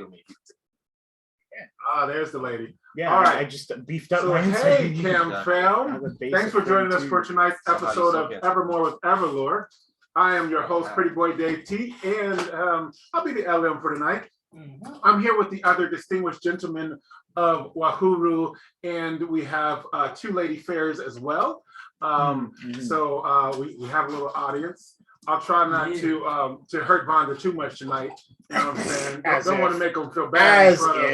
of me. Ah, there's the lady. Yeah, all right. I just beefed up So, my hey, Cam Fam. Thanks for joining us for tonight's episode of EverMore with EverLore. I am your host, Pretty Boy Dave T, and I'll be the LM for tonight. I'm here with the other distinguished gentlemen of Wahuru, and we have two lady fairs as well. So we have a little audience. I'll try not to hurt Vandra too much tonight. You know what I'm saying? I don't want to make them feel bad in front of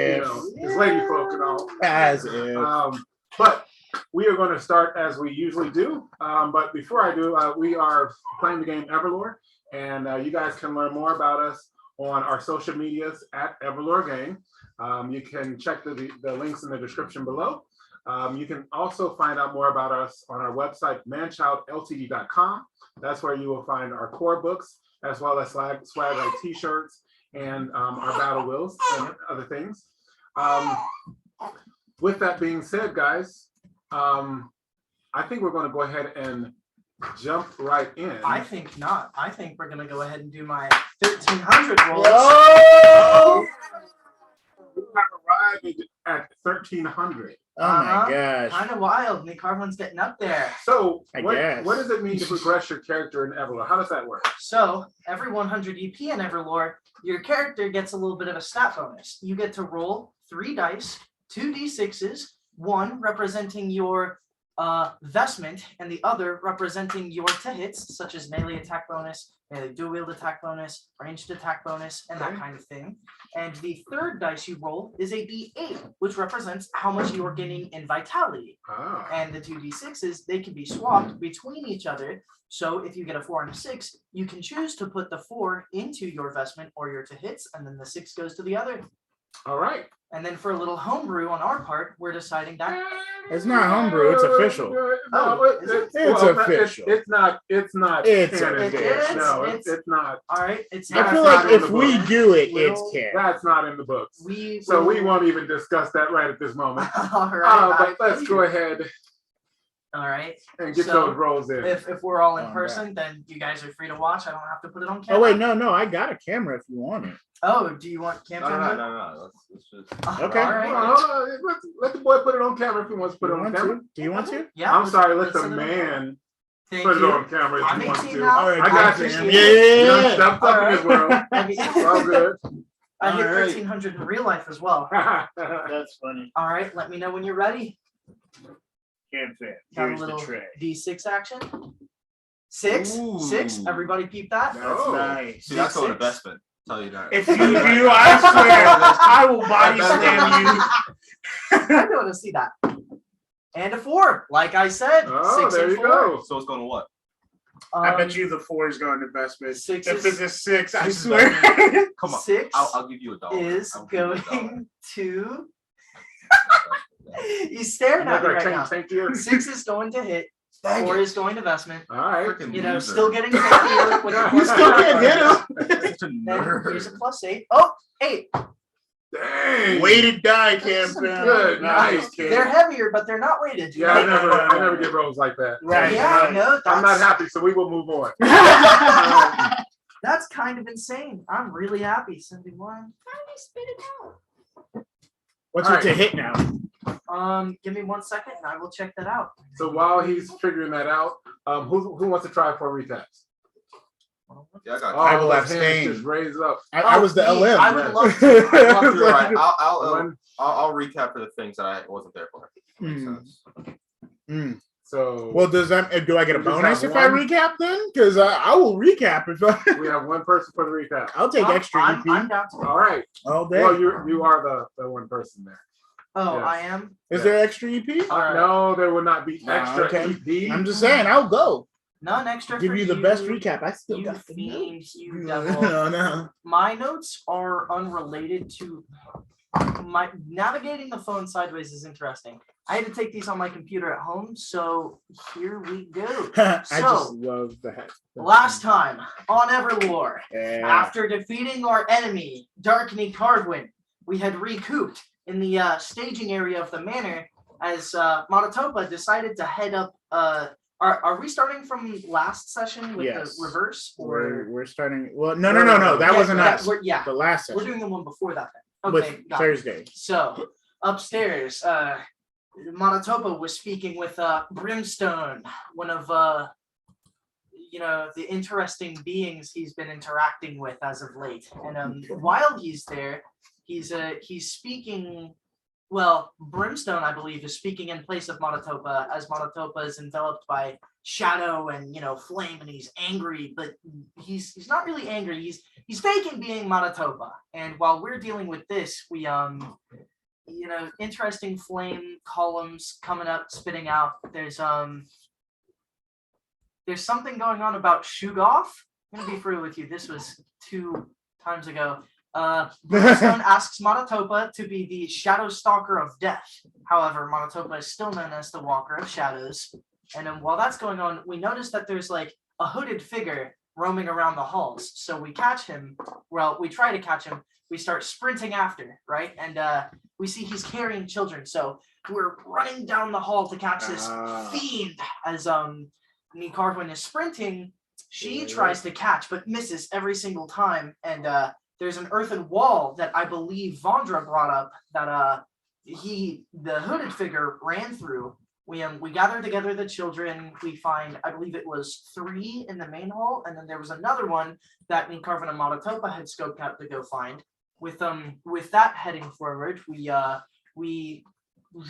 his lady folk and all. As if. But we are going to start as we usually do. But before I do, we are playing the game EverLore, and you guys can learn more about us on our social medias at EverLoreGame. You can check the links in the description below. You can also find out more about us on our website, ManChildLTD.com. That's where you will find our core books, as well as swag like t-shirts and our battle wheels and other things. With that being said, guys, I think we're going to go ahead and jump right in. I think not. I think we're going to go ahead and do my 1300 rolls. Whoa! We have arrived at 1300. Oh my gosh. Kind of wild. Ni'Karvwynn's getting up there. So, what does it mean to progress your character in EverLore? How does that work? So, every 100 EP in EverLore, your character gets a little bit of a stat bonus. You get to roll 3 dice, 2 d6s, one representing your vestment, and the other representing your hits, such as melee attack bonus, melee dual wield attack bonus, ranged attack bonus, and that kind of thing. And the third dice you roll is a d8, which represents how much you're gaining in vitality. And the 2 d6s, they can be swapped between each other. So if you get a 4 and a 6, you can choose to put the 4 into your vestment or your hits, and then the 6 goes to the other. All right. And then for a little homebrew on our part, we're deciding that it's not homebrew, it's official. It's official. It's not. It's canon. It's not. All right. It's I feel like if we do it, it's canon. That's not in the books. We won't even discuss that right at this moment. All right. But let's go ahead. All right. And get those rolls in. If we're all in person, then you guys are free to watch. I don't have to put it on camera. Oh wait, no, I got a camera if you want it. Oh, do you want camera? No. Let's just. Okay. All right. Well, let the boy put it on camera if he wants to put it on camera. Do you want to? Yeah. I'm sorry. Let the man put it on camera if he wants to. Now. I got you. Yeah. Stepped up in this world. It's all good. I hit 1300 in real life as well. That's funny. All right. Let me know when you're ready. Can't fit. Got Here's a little the tray. D6 action. 6. Ooh. 6. Everybody peep that. That's nice. See, that's an investment. Tell you that. If you do, I swear, I will body slam you. I want to see that. And a 4, like I said. Oh, 6 there and you 4. go. So it's going to what? I bet you the 4 is going to investment. 6 if it's a 6, I Six is swear. Come on. 6 I'll give you $1. is I'll give you going to. He's staring at me right now. 6 is going to hit. 4 is going to investment. All right. You know, still getting tankier with You still can't hit him. Such a Then nerd. here's a +8. Oh, 8. Dang. Weighted die, Cam. Good. Nice, kid. They're heavier, but they're not weighted. Yeah, I never get rolls like that. Right. Yeah, I know. I'm not happy, so we will move on. That's kind of insane. I'm really happy. 71. How do I spit it out? What's All it to hit now? Give me 1 second and I will check that out. So while he's figuring that out, who wants to try for recaps? Yeah, I got I will his abstain. hands just raised up. I was the me, LM. I would love to. I'd love to. You're right. One. I'll recap for the things that I wasn't there for. Makes sense. So Well, do I get a We just bonus have if I one. recap then? Because I will recap if I. we have one person for the recap. I'll take extra I'm EP down to. All right. all day. Well, you are the one person there. Oh, Yes. I am. Is there extra EP? All right. No, there will not be No, extra okay. EP. I'm just saying, I'll go. None extra. Give for you the best recap. I still You got the fiend, notes. you devil. No. My notes are unrelated to my navigating the phone sideways is interesting. I had to take these on my computer at home, so here we go. I So, just love that. last time on EverLore, Yeah. after defeating our enemy, Dark Ni'Karvwynn, we had recouped in the staging area of the manor as Monotopa decided to head up. Are we starting from last session with Yes. the reverse? Or We're starting. Well, no. That wasn't us. Yeah, The last we're session. doing the one before that then. Okay, with got it. Thursday. So upstairs, Manitoba was speaking with Brimstone, one of the interesting beings he's been interacting with as of late. And while he's there, he's speaking. Well, Brimstone, I believe, is speaking in place of Manitoba, as Manitoba is enveloped by shadow and flame, and he's angry, but he's not really angry. He's faking being Manitoba. And while we're dealing with this, we interesting flame columns coming up, spitting out. There's something going on about Shugoff. I'm gonna be real with you. This was 2 times ago. Brimstone asks Manitoba to be the Shadow Stalker of Death. However, Manitoba is still known as the Walker of Shadows. And then while that's going on, we notice that there's like a hooded figure roaming around the halls. So we catch him. Well, we try to catch him. We start sprinting after, right? And we see he's carrying children. So we're running down the hall to catch this fiend. As Ni'Karvwynn is sprinting, she tries to catch but misses every single time. And there's an earthen wall that I believe Vandra brought up that the hooded figure ran through. We gather together the children. We find, I believe it was 3 in the main hall, and then there was another one that Ni'Karvwynn and Manitoba had scoped out to go find. With that heading forward, we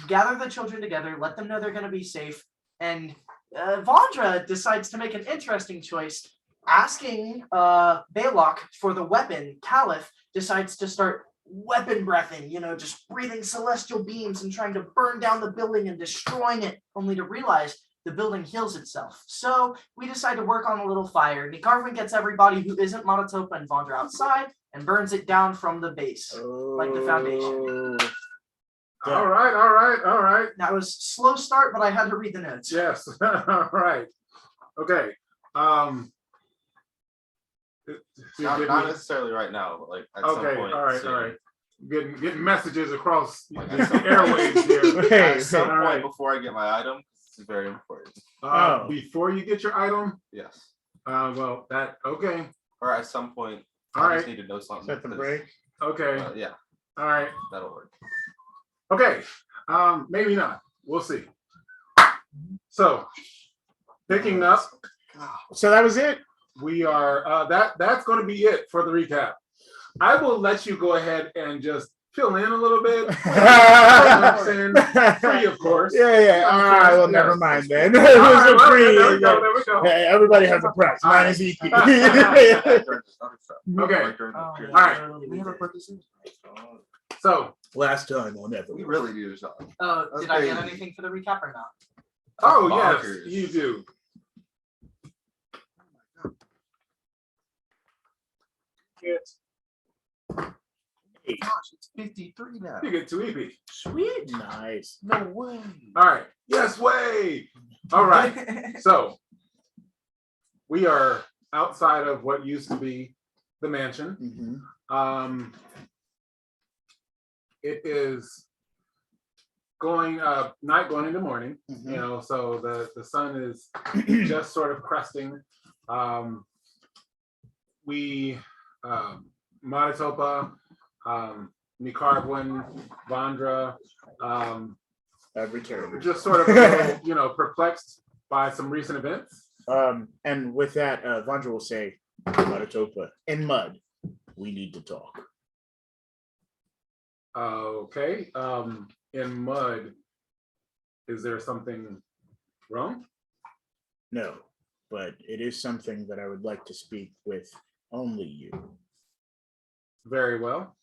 gather the children together, let them know they're going to be safe, and Vandra decides to make an interesting choice, asking Belac for the weapon. Caliph decides to start weapon breathing, just breathing celestial beams and trying to burn down the building and destroying it, only to realize the building heals itself. So we decide to work on a little fire. Ni'Karvwynn gets everybody who isn't Manitoba and Vandra outside and burns it down from the base, like the foundation. All right. That was slow start, but I had to read the notes. Yes. All right. Okay. Not necessarily right now, but like at some point. All right. soon. All right. Getting messages across the Like, at some airwaves here. Hey, At some all point right. before I get my item, this is very important. Before you get your item, Yes. well, that okay. Or at some point, All I right. just need to know something. Set the 'cause, break. Okay. yeah, All right. that'll work. Okay. Maybe not. We'll see. So, picking up, So that was it. we are that's going to be it for the recap. I will let you go ahead and just fill in a little bit. Free, of course. Yeah. All right. Well, never mind then. It was All a right, free. there we go. Hey, everybody has a price. Mine is EP. Okay. Oh, All right. We have a participant. So, Last time on We EverLore. really do something. Did I get anything for the recap or not? oh Bonkers. yes, you do. Gosh, it's 53 now. You get 2 EP. Sweet. Nice. No way. All right. Yes, way. All right. So, we are outside of what used to be the mansion. Mhm. It is night going into morning, Mhm. so the sun is just sort of cresting. We Manitoba, Ni'Karvwynn, Vandra, Every character. just sort of a little, perplexed by some recent events. And with that, Vandra will say, Manitoba, in mud, we need to talk. Okay. In mud, is there something wrong? No, but it is something that I would like to speak with only you. Very well.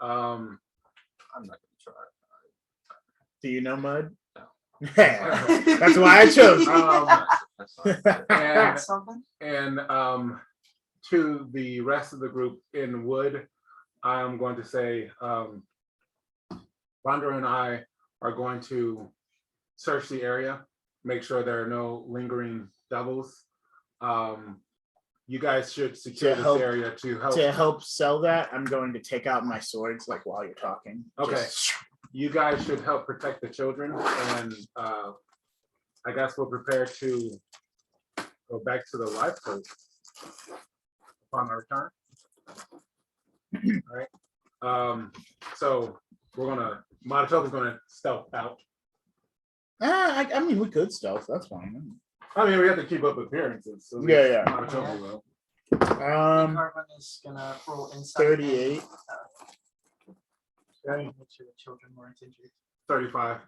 I'm not gonna try. Do you know mud? No. That's why I chose. That's fine. And, Something? and to the rest of the group in wood, I'm going to say Vandra and I are going to search the area, make sure there are no lingering doubles. You guys should secure this area to help. To help sell that, I'm going to take out my swords like while you're talking. Okay. Just- You guys should help protect the children, and I guess we'll prepare to go back to the life coach upon our return. All right. So Monotopa's gonna stealth out. I mean, we could stealth. That's fine. I mean, we have to keep up appearances. So Yeah. Monotopa will. Ni'Karvwynn is gonna roll insight. 38. Okay. Make sure the children weren't injured. 35.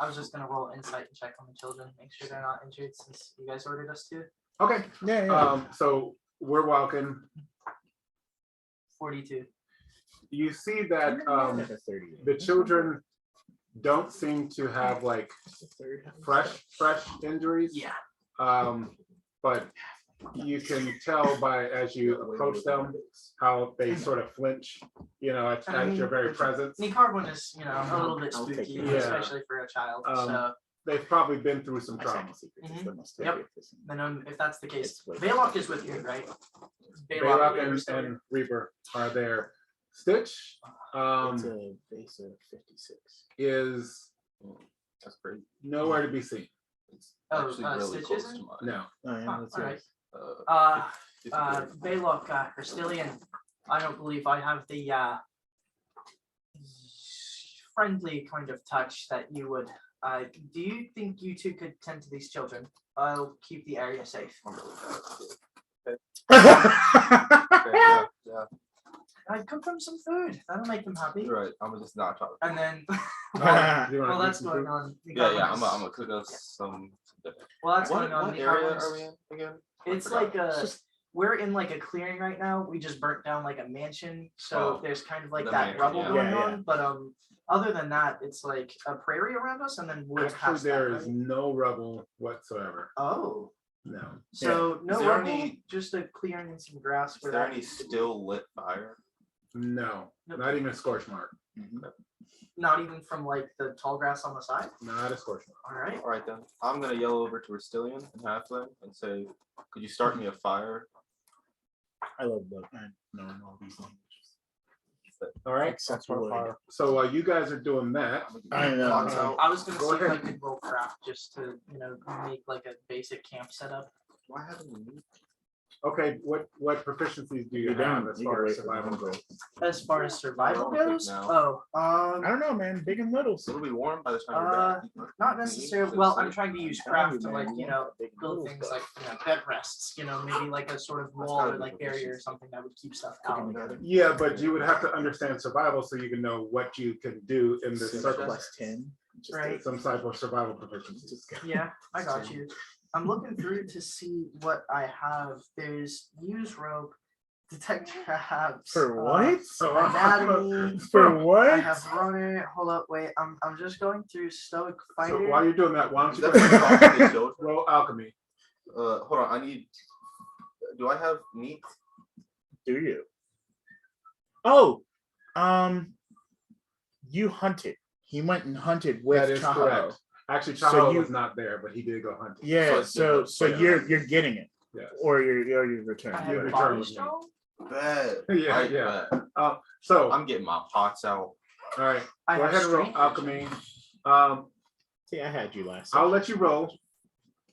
I was just gonna roll insight and check on the children, make sure they're not injured since you guys ordered us to. Okay. Yeah. So we're walking. 42. You see that Like a 38. the children don't seem to have like fresh injuries. Yeah. But you can tell by as you approach them how they sort of flinch, at your very presence. Ni'Karvwynn is, a little bit I'll take spooky, it. Yeah. especially for a child. So, They've probably been through some trauma. Yep. then if that's the case, It's way- Belac is with you, right? Belac Reaper's there. and Reaper are there. Stitch It's a base of 56. is That's crazy. nowhere to be seen. It's Oh, actually really Stitch close isn't? to mine. No. Oh, yeah, Huh, that's all right. right. 53. Belac, Rastilian, I don't believe I have the friendly kind of touch that you would. Do you think you two could tend to these children? I'll keep the area safe. I'm really bad. Okay, yeah. I'd cook them some food. That'll make them happy. You're right. I'm just not talking. And then, You wanna well, eat that's some going food? on. Yeah. I'm gonna cook us some dinner. Well, that's What going on. area Ni'Karvwynn's- are we in again? I It's forgot. like we're in like a clearing right now. We just burnt down like a mansion, so Oh, there's kind of like the that mansion, rubble yeah. going Yeah, on. But other than that, it's like a prairie around us, and then woods Actually, past there that. is Right? no rubble whatsoever. Oh, No. so no there rubble, any- just a clearing and some grass. Is where there that any used to be. still lit fire? No. Nope. Not even a scorch mark. Not even from like the tall grass on the side. Not a scorch mark. All right. All right then. I'm gonna yell over to Rastilian and halfling and say, "Could you start me a fire?" I love that. I know all these languages. All right. Except for wood. So while you guys are doing that, I know. Box out. I was gonna Go see if I ahead. could roll craft just to make like a basic camp setup. Do I have any meat? okay, what proficiencies do you You're have done. as You far can as wait for survival them to goes? As far as survival Well, goes, now. I don't know, man. Big and little. It'll be warm by the time you're back. not necessarily. Well, I'm trying to use craft to like Big and build little things stuff. like bed rests. Maybe like a sort of That's wall gotta or be like barrier or proficiency. something that would keep stuff Cooking out. together. Yeah, but you would have to understand survival so you can know what you can do in this Six circle. Plus 10. Just Right. Some type of survival proficiency. Yeah, I got you. I'm looking through to see what I have. There's use rope, detect traps. For what? Anatomy. For I what? have runner. Hold up, wait. I'm just going through stoic fighter. So while you're doing that, why don't Is you that go what ahead you're and talking to children? roll alchemy? Hold on. I need. Do I have meat? Do you? Oh, you hunted. He went and hunted with That is Tahoe. correct. Actually, So Tahoe you- was not there, but he did go hunting. Yeah, So so yeah. you're getting it, Yes. or you're returning. I You have return body with me. strong. Bad. Yeah, Right, yeah. bad. So, I'm getting my pots out. all right, I go have ahead and roll strength. alchemy. See, I had you last. I'll time. let you roll.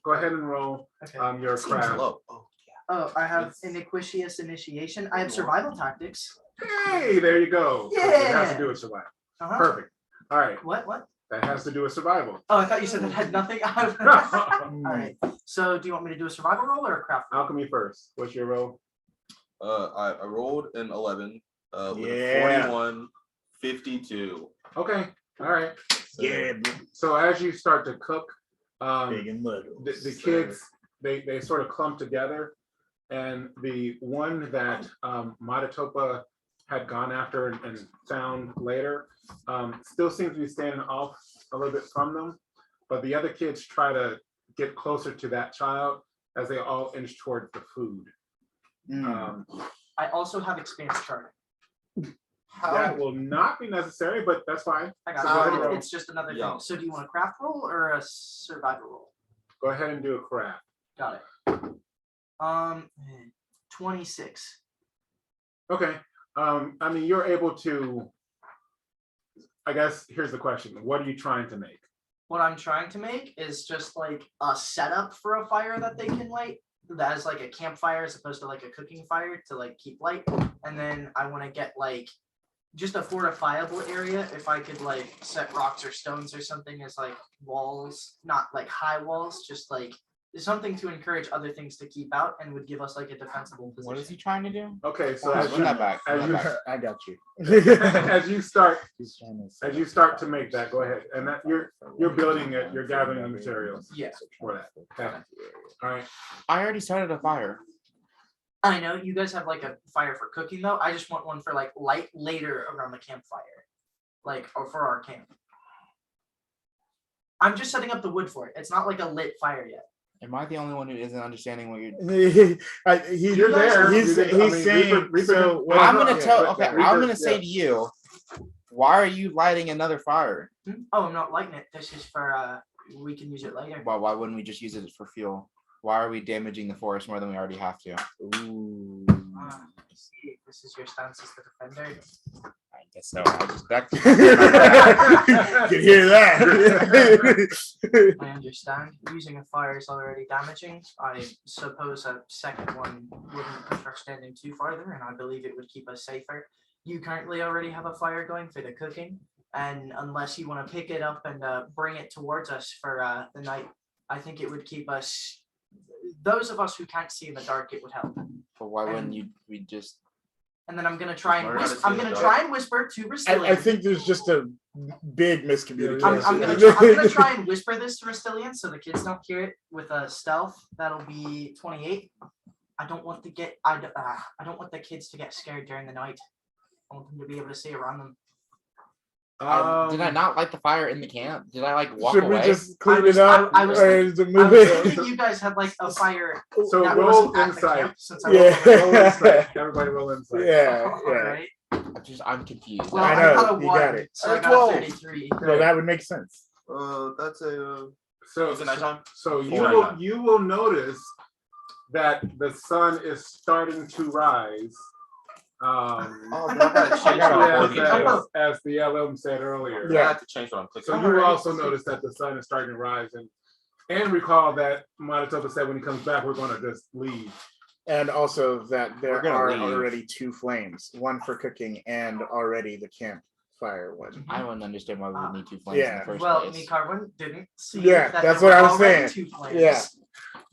Go ahead and roll Okay. your Seems craft. low. Oh yeah. Oh, I have It's- iniquitous initiation. I have survival tactics. Hey, there you go. It has to Yeah. do with survival. Uh-huh. Perfect. All right, What? that has to do with survival. Oh, I thought you said that had nothing. All Mm. right. So, do you want me to do a survival roll or a craft roll? Alchemy first. What's your roll? I rolled an 11. With Yeah. a 41, 52. Okay. All right. Yeah, So as you start to cook, big and little. the kids they sort of clump together, and the one that Monotopa had gone after and found later still seems to be standing off a little bit from them, but the other kids try to get closer to that child as they all inch towards the food. Mm. I also have expanse charting. That will not be necessary, but that's fine. I got So go ahead and it. roll. It's just another Yeah. thing. So, do you want a craft roll or a survival roll? Go ahead and do a craft. Got it. 26. Okay. I mean, you're able to. I guess here's the question: what are you trying to make? What I'm trying to make is just like a setup for a fire that they can light. That is like a campfire as opposed to like a cooking fire to like keep light. And then I want to get like just a fortifiable area. If I could like set rocks or stones or something as like walls, not like high walls, just like something to encourage other things to keep out and would give us like a defensible position. What is he trying to do? Okay, so Run as you, that back. as Run you, that back. I got you. as you start As you start to make that, go ahead. And that you're building it, you're gathering the materials. Yeah. For that. Okay. All right. I already started a fire. I know you guys have like a fire for cooking though. I just want one for like light later around the campfire, like or for our camp. I'm just setting up the wood for it. It's not like a lit fire yet. Am I the only one who isn't understanding what you're? You're there. He's saying. So I'm gonna tell. but- Okay, but I'm Reaper- gonna say to you, why are you lighting another fire? Oh, I'm not lighting it. This is for we can use it later. Well, why wouldn't we just use it for fuel? Why are we damaging the forest more than we already have to? Ooh. See, this is your stance as the defender. I guess so. I just back. Can hear that. I understand. Using a fire is already damaging. I suppose a second one wouldn't push our standing too farther, and I believe it would keep us safer. You currently already have a fire going for the cooking, and unless you want to pick it up and bring it towards us for the night, I think it would keep us. Those of us who can't see in the dark, it would help. But why wouldn't you? We just. And then I'm gonna try and Learn how to whisper. I'm see in gonna the try and whisper to Rastilian. I think there's just a big miscommunication. I'm gonna try and whisper this to Rastilian so the kids don't hear it with a stealth. That'll be 28. I don't want to get. I don't want the kids to get scared during the night. I want them to be able to see around them. Did I not light the fire in the camp? Did I like walk Should away? we just clean it up? I was or is it I move was it? thinking you guys had like a fire. So that roll wasn't at the insight. camp, since I Yeah. Roll insight. Everybody roll insight. Yeah, All yeah. right. I'm confused. Well, I I know, got a you 1, got it. so I got 12. a 33. Well, that would make sense. That's a. So, Is it nighttime? so Four. you will notice that the sun is starting to rise. Oh, but I gotta change got what a I'm four. clicking. As the LM said earlier. I have to change what I'm clicking. So you will also notice that the sun is starting to rise, and recall that Manitoba said when he comes back, we're going to just leave. And also that there We're gonna are leave. already 2 flames, one for cooking and already the campfire one. I wouldn't understand why we would need 2 flames in Yeah. the first Well, place. Ni'Karvwynn didn't see. Yeah, that that's there what were I was already saying. 2 flames. Yeah.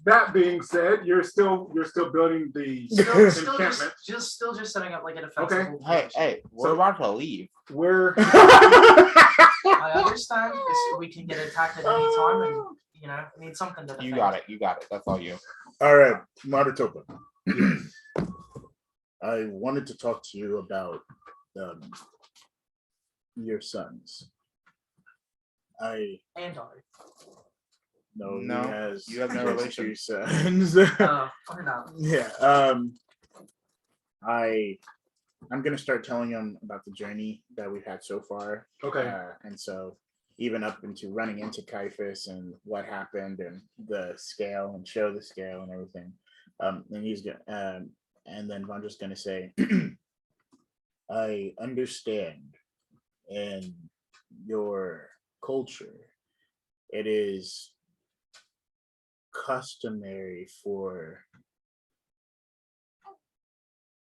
That being said, you're still building the Still encampment. just setting up like a defensible Okay. position. Hey, we're about to leave. We're I understand we can get attacked at any time, and you know need something to defend. You got it. You got it. That's all you. All right, Manitoba. I wanted to talk to you about your sons. I And daughter. know No, he has you have no just relation. 2 sons. Or not. Yeah. I'm gonna start telling him about the journey that we've had so far. okay. And so even up into running into Caiaphas and what happened and the scale and show the scale and everything. And he's gonna and then Vandra's gonna say, I understand in your culture it is customary for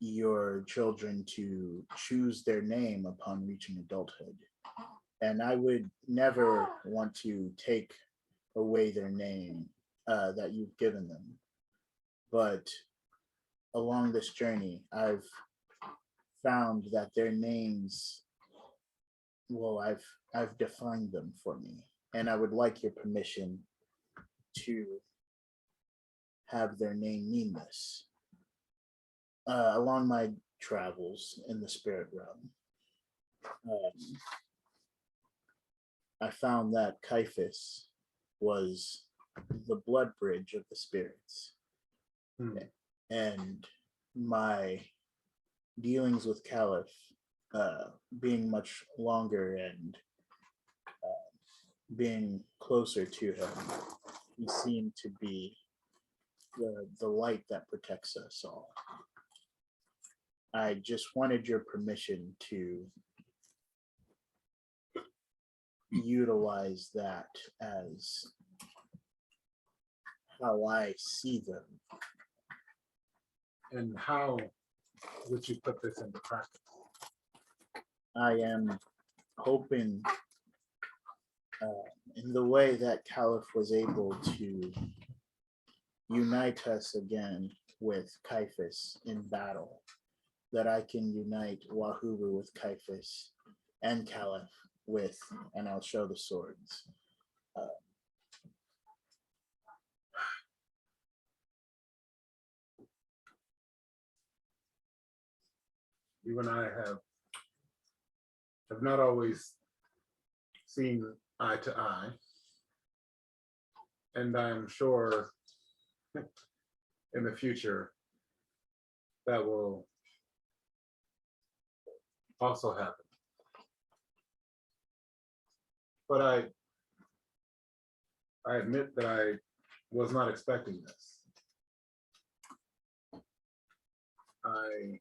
your children to choose their name upon reaching adulthood. And I would never want to take away their name that you've given them. But along this journey, I've found that their names, well, I've defined them for me. And I would like your permission to have their name mean this. Along my travels in the spirit realm, I found that Caiaphas was the blood bridge of the spirits. And my dealings with Caliph being much longer and being closer to him, he seemed to be the light that protects us all. I just wanted your permission to utilize that as how I see them. And how would you put this into practice? I am hoping in the way that Caliph was able to unite us again with Caiaphas in battle, that I can unite Wahuru with Caiaphas and Caliph with, and I'll show the swords. You and I have not always seen eye to eye, and I'm sure in the future that will also happen. But I admit that I was not expecting this. I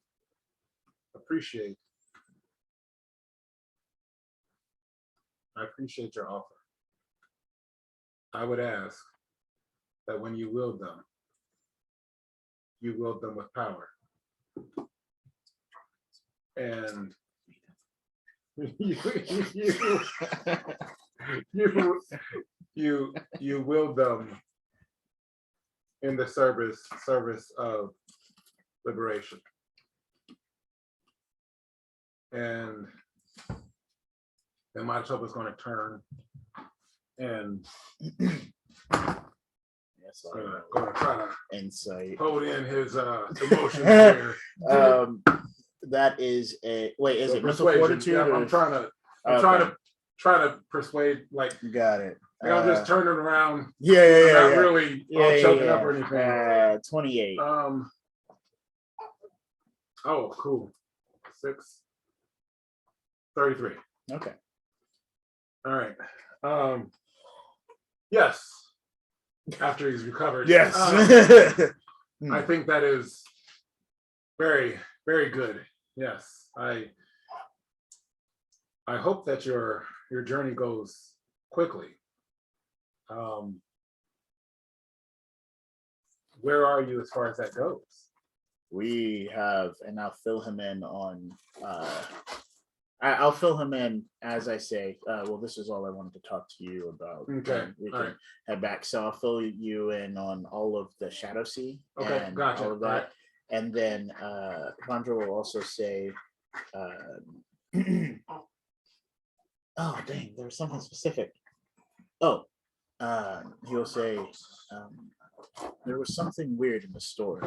appreciate your offer. I would ask that when you wield them with power. And you wield them in the service of liberation. And then ManChild is going to turn and Yes, going to try to insight. hold in his emotions here. That is a wait. Is So it mental persuasion. fortitude? Yeah, or- I'm trying to Okay. try to persuade. Like Got it. I'm just turning around. Yeah. I'm not really all choking up or anything. 28. Oh, cool. 6. 33. Okay. All right. Yes. After he's recovered. Yes. I think that is very, very good. Yes. I hope that your journey goes quickly. Where are you as far as that goes? We have, and I'll fill him in on. I'll fill him in as I say. Well, this is all I wanted to talk to you about. Okay. We All can right. head back. So I'll fill you in on all of the Shadow Sea. Okay, And gotcha. all of that. All right. And then Vandra will also say, oh, dang, there's something specific. Oh, he'll say, there was something weird in the story.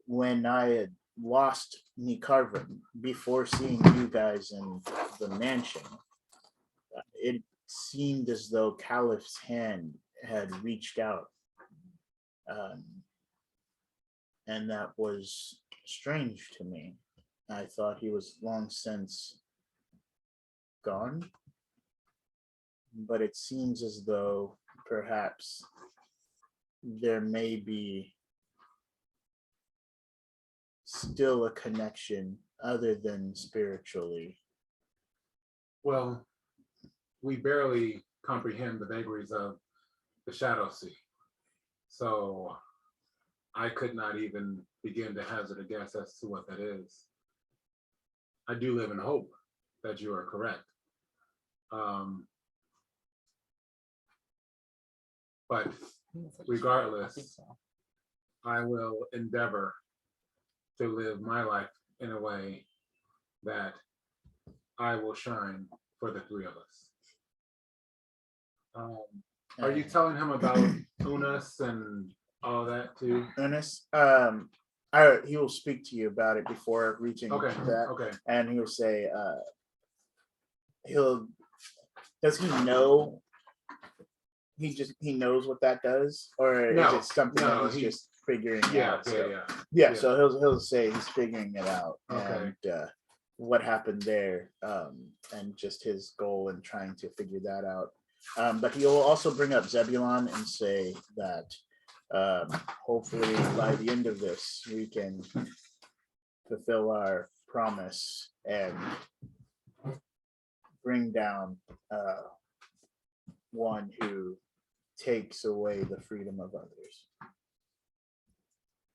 When I had lost Ni'Karvwynn before seeing you guys in the mansion, it seemed as though Caliph's hand had reached out. And that was strange to me. I thought he was long since gone. But it seems as though perhaps there may be still a connection other than spiritually. Well, we barely comprehend the vagaries of the Shadow Sea. So I could not even begin to hazard a guess as to what that is. I do live in hope that you are correct. But regardless, I will endeavor to live my life in a way that I will shine for the three of us. Are you telling him about Unas and all that too? Unas, he will speak to you about it before reaching that. Okay. And he'll say, does he know? He knows what that does, or No, is it something no, that he's just figuring out? Yeah. Yeah. So he'll say he's figuring it out, Okay. and what happened there, and just his goal in trying to figure that out. But he'll also bring up Zebulon and say that hopefully by the end of this we can fulfill our promise and bring down one who takes away the freedom of others.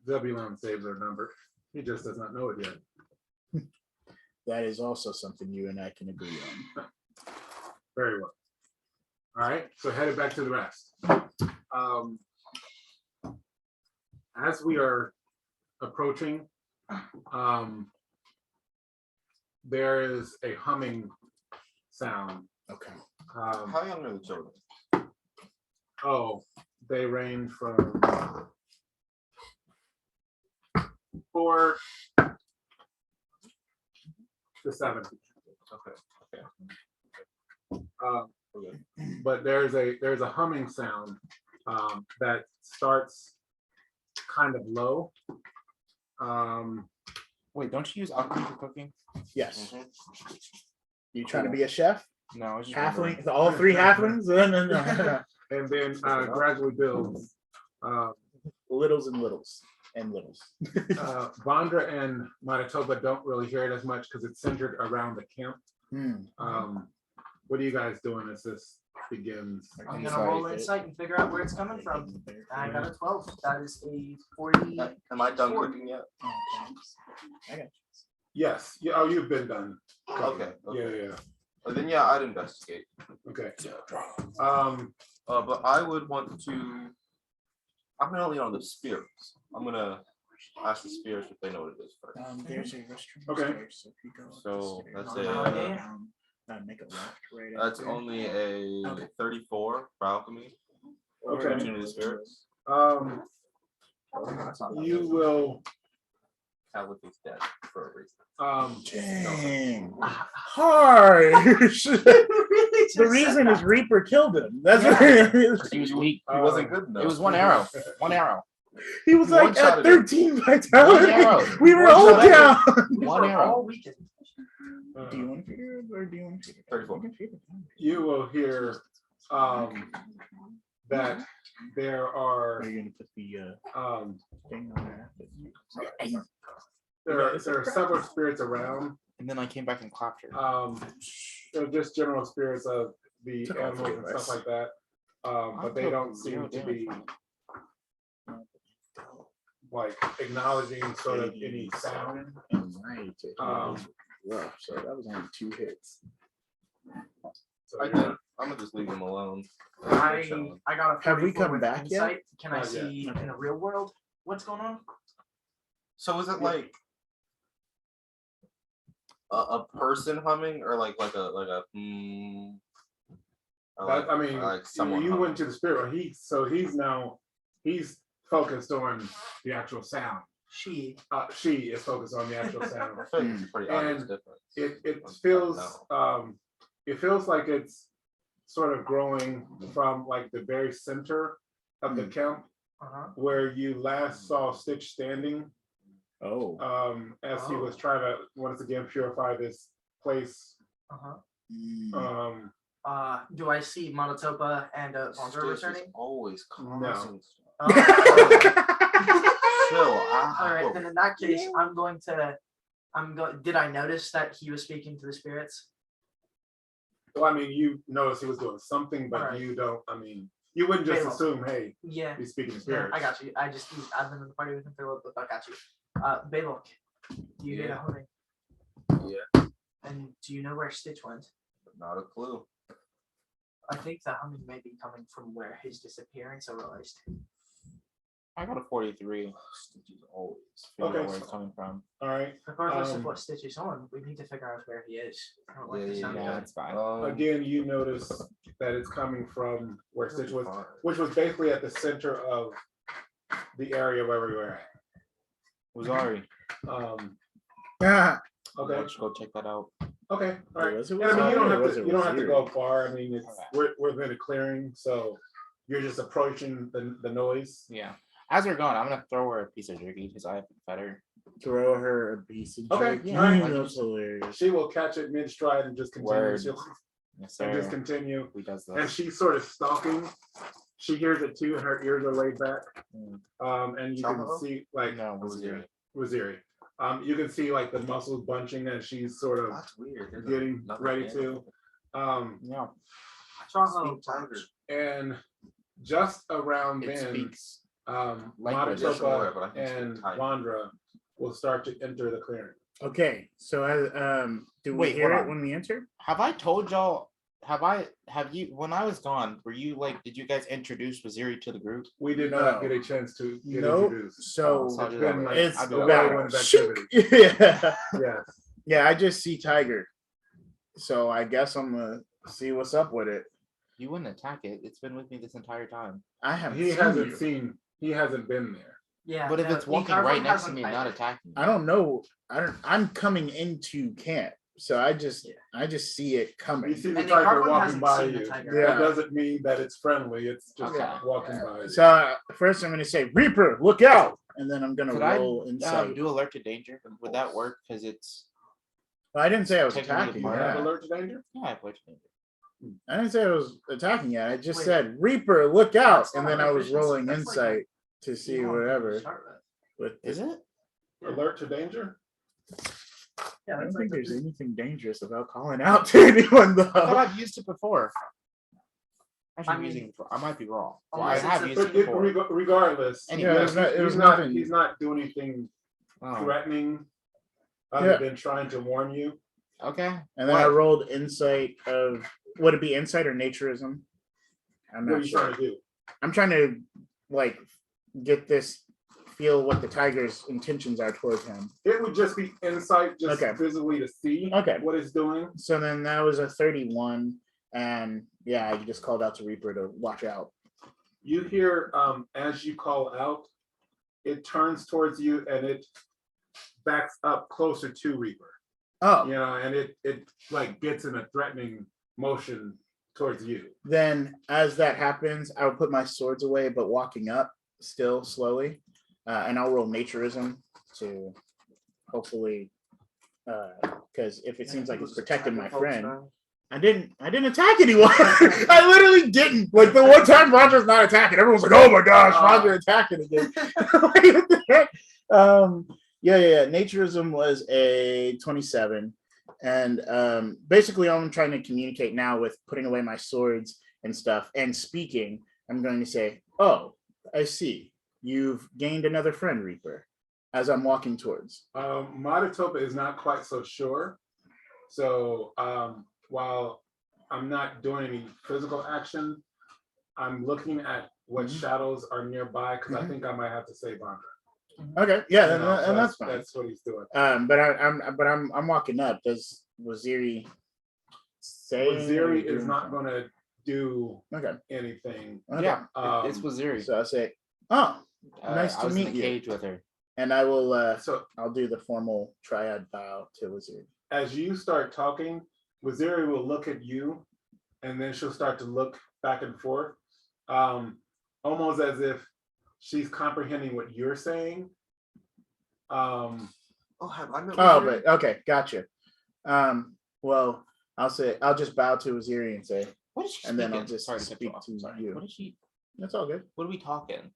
Zebulon saves our number. He just does not know it yet. That is also something you and I can agree on. Very well. All right, so headed back to the rest. As we are approaching, there is a humming sound. Okay. How young are the children? Oh, they range from 4 to 7. Okay. But there's a humming sound that starts kind of low. Wait, don't you use alcohol for cooking? Yes. Mhm. You trying to be a chef? No, I was just Halfling? wondering. All 3 halflings? No. And then gradually builds. Littles and littles and littles. Vandra and Manitoba don't really hear it as much because it's centered around the camp. What are you guys doing as this begins? I'm Insight. gonna roll insight and figure out where it's coming from. I got a 12. That is a 40. Am I done cooking yet? I got Yes. Yeah. Oh, you've been done. Okay. Yeah. Then yeah, I'd investigate. Okay. But I would want to. I'm gonna lean on the spirits. I'm gonna ask the spirits if they know what it is first. There's a restroom. Okay. upstairs, so if you go So upstairs, that's make a left right. That's after. only a Okay. 34 for alchemy. Okay. Attuned to the spirits. You will. Chaluk'Sen's dead for a reason. Dang. Harsh. The reason is Reaper killed him. That's what He was weak. He wasn't good enough. It was 1 arrow. 1 arrow. he was like at One-shotted 13 One vitality. arrow. We were One all shot. down. One We're arrow. all weakened. Do you want to figure it or do you want to figure it? 34. You can figure it out. You will hear that there are Are you going to put the thing on there? there are several spirits around. And then I came back and clapped her. They're just general spirits of the Took off animals the and device. stuff like that. But they took don't 0 seem to be damage. like acknowledging sort of any sound. Right. Um, Rough. So that was only 2 hits. So I you're think not- I'm gonna just leave them alone. I got a 44 Have we come with back yet? insight. Can I Not yet. see in the real world what's going on? So is it like a person humming or like a or That- I mean, like someone you humming? went to the spirit. He's focused on the actual sound. She. She is focused on the actual sound. I feel like it's a pretty obvious And difference. It feels like it's sort of growing from like the very center of the camp where you last saw Stitch standing. Oh. As he was trying to once again purify this place. Do I see Monotopa and Vandra Stitch is returning? always No. causing stuff. All right, then in that case, did I notice that he was speaking to the spirits? Well, I mean, you noticed he was doing something, but Alright. you don't. I mean, you wouldn't just Balaam. assume, hey, Yeah. he's speaking to Yeah, spirits. I got you. I've been in the party with him for a little bit, but I got you. Belac, do you hear the humming? Yeah, And do you know where Stitch went? not a clue. I think the humming may be coming from where his disappearance arose. I got a 43. Stitch is always. Figure out Okay. where it's coming from. All right. Regardless of what Stitch is on, we need to figure out where he is. I don't like the sound Yeah, of it. it's fine. Again, you notice that it's coming from where Stitch was, which was basically at the center of the area where we were at. Wazari. Ah. Okay. Let's go check that out. Okay. All right. Was it And I mean, you don't Wazari or have was to. it You don't have to Waziri? go far. I mean, it's Okay. we're in a clearing, so you're just approaching the noise. Yeah. As we're going, I'm gonna throw her a piece of jerky because I have better. Throw her a piece of Okay, jerky. alright. That's hilarious. She will catch it mid stride and just continue. Word. She'll Yes, and just sir. continue. Who does And this? she's sort of stalking. She hears it too, and her ears are laid back. Mm. And you can Chaho? see like No, Waziri. Waziri. You can see like the muscles bunching as she's sort of That's weird. There's getting nothing ready in to. it. Yeah. Chaho, And just around It then, speaks. Yes, Language. I'm aware, Monotopa but I think it's and tight. Vandra will start to enter the clearing. Okay, so do we Wait, hear hold it on. when we enter? Have I told y'all? Have you? When I was gone, were you like? Did you guys introduce Waziri to the group? We did No. not get a chance to get Nope. introduced. So so I'll It's do that been later. like it's I'll do a that about whirlwind of shoot. activity. Yeah, Yes. yeah. I just see Tiger, so I guess I'm gonna see what's up with it. You wouldn't attack it. It's been with me this entire time. I haven't. He seen hasn't you. seen. He hasn't been there. Yeah. But if no, it's walking Ni'Karvwynn right next to hasn't me and not either. attacking, I don't know. I'm coming into camp, so I just see it You coming. see the And tiger Ni'Karvwynn walking hasn't by seen the you. tiger. That Yeah. doesn't mean that it's friendly. It's just Okay. walking by you. So first, I'm gonna say Reaper, look out, and then I'm gonna could I roll insight. do alert to danger? Would that work? Because it's Well, I didn't say I was technically attacking. part You have Yeah. alert to danger? yeah, I have alert to danger. I didn't say I was attacking yet. I just Wait. said Reaper, look out, That's and not then I was efficiency. rolling That's like insight to see You want to whatever. start with. With Is it? Yeah. Alert to danger? Yeah, I don't that's think like there's anything dangerous about calling out to anyone I thought though. I've used it before. Actually, I mean- using it before. I might be wrong. Well, I Unless it's have a- used it But it, before. regardless, Anyway, Yeah, it was he's not. nothing. He's not doing anything Oh, threatening, other Yeah. than trying to warn you. okay. And then I What? rolled insight of would it be insight or naturism? I'm What are not you sure. trying to do? I'm trying to like get this feel what the tiger's intentions are towards him. It would just be insight, just Okay. physically to see Okay. what it's doing. So then that was a 31, and yeah, I just called out to Reaper to watch out. You hear as you call out, it turns towards you and it backs up closer to Reaper. Oh, You know, and it like gets in a threatening motion towards you. then as that happens, I'll put my swords away, but walking up still slowly, and I'll roll naturism to hopefully, because if it seems like it's protecting my friend, I didn't attack anyone. I literally didn't. Like the one time Vandra's not attacking, everyone's like, "Oh my gosh, Vandra attacking again." Like, what the heck? Yeah. Naturism was a 27, and basically, all I'm trying to communicate now with putting away my swords and stuff and speaking, I'm going to say, "Oh, I see. You've gained another friend, Reaper." As I'm walking towards. Madatopa is not quite so sure. So while I'm not doing any physical action, I'm looking at what shadows are nearby because I think I might have to save Vandra. Okay, yeah, You know, so and that's fine. That's what he's doing. But I'm walking up. Does Waziri say? Waziri is not going to do Okay. anything. Okay. Yeah, Um, it's Waziri. So I say, "Oh, nice I to was meet in the you." cage with her. And I will. So I'll do the formal triad bow to Waziri. as you start talking, Waziri will look at you, and then she'll start to look back and forth, almost as if she's comprehending what you're saying. Oh, have I met Oh, Waziri? but okay, gotcha. Well, I'll just bow to Waziri and say, What is she and then I'll speaking? just Sorry to cut you speak off. to Sorry. you. What is she? That's all good. What are we talking?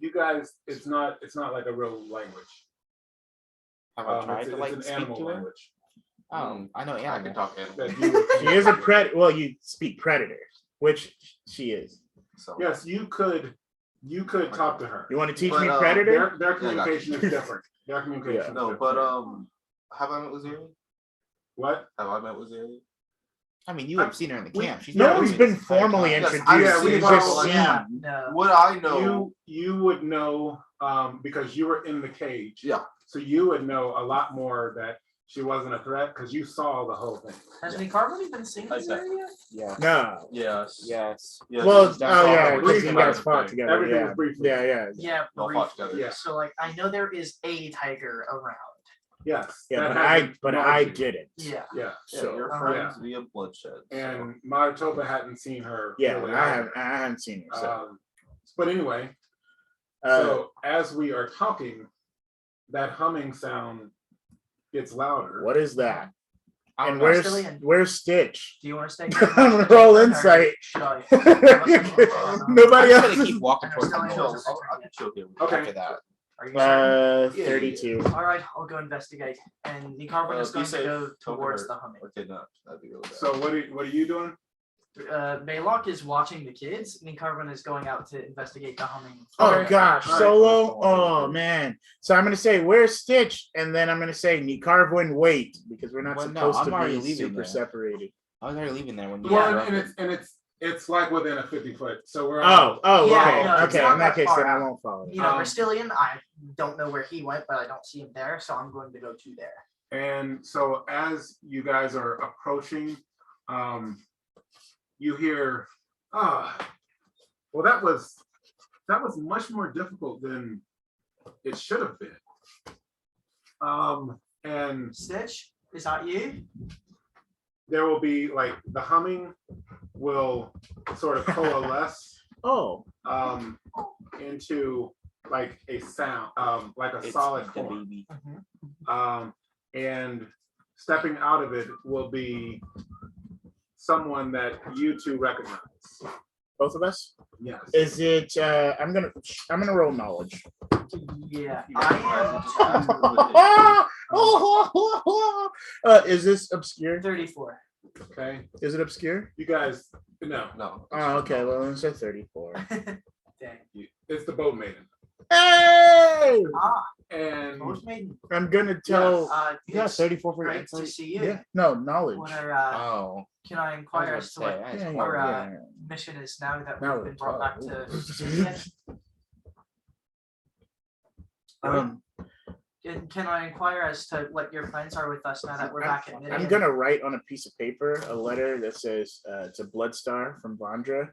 You guys, it's not like a real language. Have I tried It's to like an speak animal to her? language. I know I can animal. talk animal. That you would She is a predator. Well, you speak predator, which she is. So Yes, you could talk to her. You want to teach But, me predator? Their I got communication you. is different. Their communication. is no, different. but have I met Waziri? What? Have I met Waziri? I mean, you have seen her in the camp. She's No been one's with me been this entire formally time. Yes, introduced. yeah, we It's follow- just seen. Yeah, no. Would I know? You would know because you were in the cage. Yeah. So you would know a lot more that she wasn't a threat because you saw the whole thing. Has Ni'Karvwynn even seen this Okay. area? Yeah. No. Yes. Yes. Yes. Well, she's oh done yeah, all because the you guys briefing. fought together. Everything Yeah. was briefly. Yeah. Yeah, Y'all fought briefly. together. Yeah. So like I know there is a tiger around. Yes. Yeah, that but hasn't I marked you. didn't. Yeah. Yeah. Yeah, So your friends via bloodshed. so. And Madatopa hadn't seen her. yeah, really I either. haven't seen her. So. But anyway, so as we are talking, that humming sound gets louder. What is that? I don't And know. Rastilian. where's Stitch? Do you want to stay? I'm gonna roll insight. Should I? Nobody I'm else. gonna keep walking And towards the there's still door I can chill here. Okay. after that. Are you certain? Yeah, 32. All right, I'll go investigate. And Ni'Karvwynn is Be going to safe. go Don't get towards hurt the humming. or kidnapped. That'd be really bad. So what are you doing? Belac is watching the kids. Ni'Karvwynn is going out to investigate the humming. Oh Okay. gosh, All right. Solo. Oh man. So I'm gonna say where's Stitch, and then I'm gonna say Ni'Karvwynn wait because we're not Well, no, supposed I'm to already be leaving super there. separated. I was already leaving there when you. Well, interrupted. and it's like within a 50-foot. So we're all Oh, Yeah, okay, no, it's okay. not In that that case, then far I out. won't follow. You know, Um, Rastilian, I don't know where he went, but I don't see him there, so I'm going to go to there. And so as you guys are approaching, you hear, well, that was much more difficult than it should have been. And Stitch, is that you? there will be like the humming will sort of coalesce Oh, into like a sound, like a It's solid the form. baby. And stepping out of it will be someone that you two recognize. both of us. Yes. Is it? I'm gonna roll knowledge. Yeah, You got I Is this obscure? am 34. Okay. Is it obscure? You guys, no, No. Oh, okay. Well, I'm say 34. Dang. it's the boat maiden. Hey! And Most maiden. I'm gonna tell. You got It's 34 for your great to insight? see you. Yeah. No knowledge. What Oh, can I I inquire was as to gonna what say, Yeah, that's our yeah. mission is now that Now we've we're been brought back to? Um, Can I inquire as to what your plans are with us now that we're back at Maiden? I'm gonna write on a piece of paper a letter that says it's a Bloodstar from Vandra,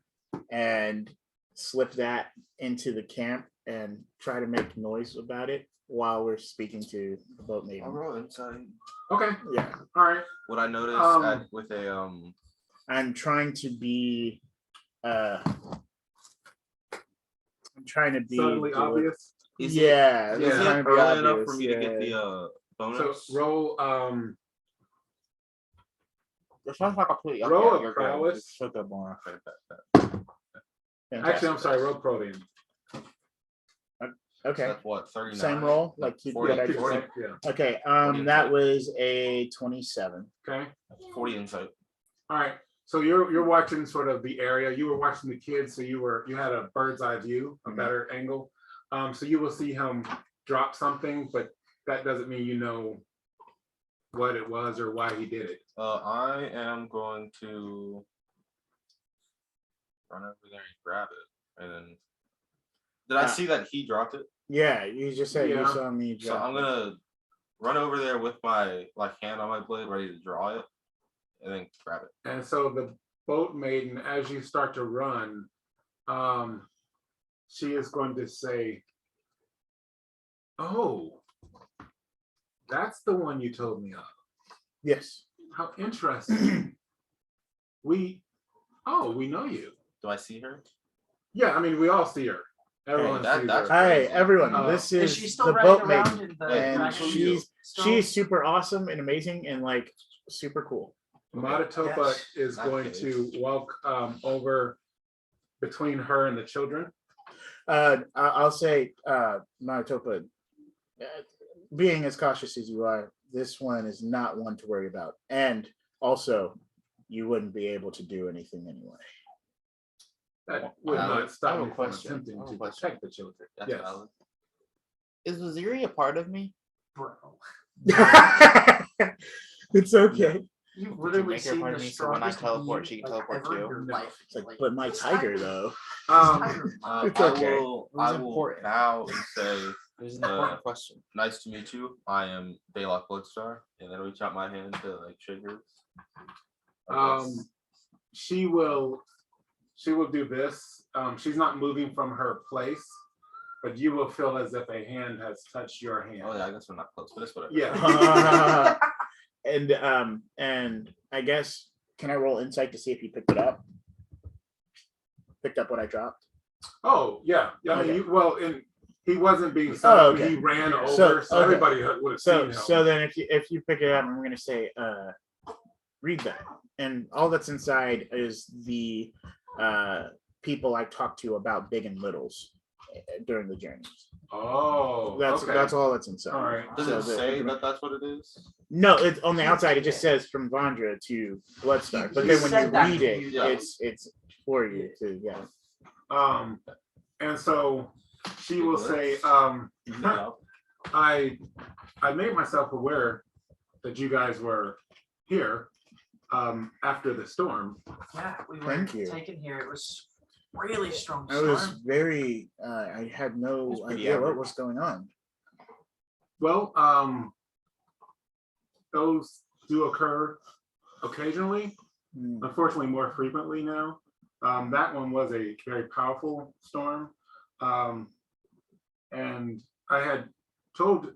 and slip that into the camp and try to make noise about it while we're speaking to the boat I'll maiden. roll insight. okay, Yeah, all right. What I noticed with a I'm trying to be. I'm trying to be. Subtly obvious. is Yeah, it, that's is trying it to be early enough obvious, for me to get yeah. the So bonus? roll it sounds like a pretty. Roll a you're good. prowess. Just shut up more. actually I'm sorry, roll protein. Okay, That's what 39. same roll, like you 40, what I just 40. said. Yeah. Okay, 40 that insight. was a 27. Okay. 40 insight. All right. So you're watching sort of the area. You were watching the kids, so you had a bird's eye view, a better angle. So you will see him drop something, but that doesn't mean you know what it was or why he did it. I am going to run over there and grab it, and then did I see that he dropped it? Yeah, you just said you Yeah. saw me. So drop I'm it. gonna run over there with my hand on my blade, ready to draw it, and then grab it. And so the boat maiden, as you start to run, she is going to say, "Oh, that's the one you told me of. Yes. How interesting. we know you. Do I see her? Yeah, I mean, we all see her. Everyone that- sees that's her. Hi, everyone. This Is is she still the running boat around maiden, in the and dragon she's still? super awesome and amazing and like super cool. Matatopa Yes. is That going case. to walk over between her and the children. I'll say, Manitoba, being as cautious as you are, this one is not one to worry about, and also, you wouldn't be able to do anything anyway. That would I not have stop a me from question. attempting I have a to question. protect the children. That's Yes. valid. Is Waziri a part of me? Bro, It's okay. you've you literally make her seen part the of me so when I strongest teleport, being, she can like, teleport ever in too? your No. life. It's like, but my this tiger tiger- though. this Um, tiger- It's okay. I will It was I will important. bow and say, There's an important question. nice to meet you. I am Belac Bloodstar, and then reach out my hand to like shake hers. she will do this. She's not moving from her place, but you will feel as if a hand has touched your hand. Oh yeah, I guess we're not close, but it's whatever. Yeah. And I guess, can I roll insight to see if he picked it up? Picked up what I dropped. Oh, yeah. I mean, Okay. and he wasn't being silent. okay. He ran over, So, so okay. everybody would have seen So him. then if you pick it up, I'm gonna say, read that. And all that's inside is the people I talked to about big and littles. during the journey. Oh, That's okay. that's all that's inside. All right. Does So it say that that's what it is? No, it's on the outside. It just says from Vandra to Bloodstar. But He then when said you that read to it, you, though. it's for you to And so she will say, No. I made myself aware that you guys were here after the storm. Yeah, we were Thank you. taken here. It was really strong I was storm. very I had no It's pretty idea what average. was going on. Well, those do occur occasionally. Hmm. Unfortunately, more frequently now. That one was a very powerful storm. And I had told,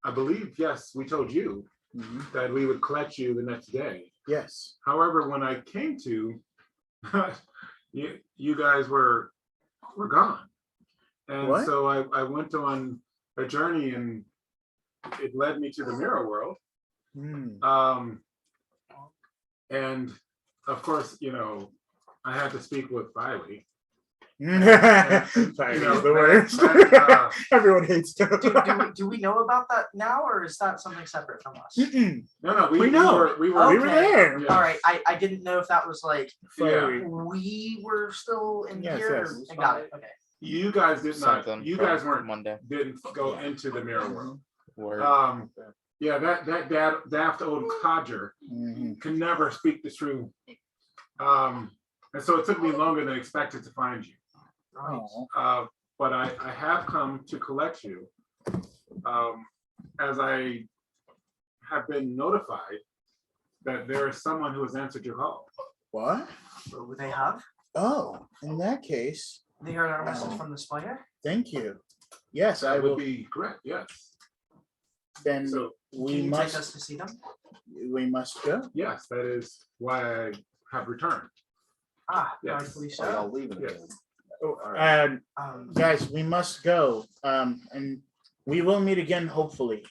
I believe, yes, we told you Mhm. that we would collect you the next day. Yes. However, when I came to, you guys were gone. And What? so I went on a journey and it led me to the mirror world. Hmm. And of course, I had to speak with Biley. Sorry, You know, the worst. that, Everyone hates Do, them. do we know about that now, or is that something separate from us? No, We know. We Oh, We were okay. there. Yeah. All right, I didn't know if that was like Fiery. we were still in Yes, here. yes. I got it. Okay. You guys did not. Something You from guys weren't. Monday. Didn't go into the mirror world. Word. Yeah, that daft old codger Mhm. can never speak the truth. And so it took me longer than expected to find you. Right. Aw. But I have come to collect you, as I have been notified that there is someone who has answered your call. What? What would they have? Oh, in that case, They heard our message from the spire. thank you. Yes, I That will. would be correct. Yes. Then So Can we you take us must. to see them? We must go. yes, that is why I have returned. Ah, Yes. rightfully Oh, y'all so. leaving Yes. again. And Guys, guys, we must go. And we will meet again, hopefully.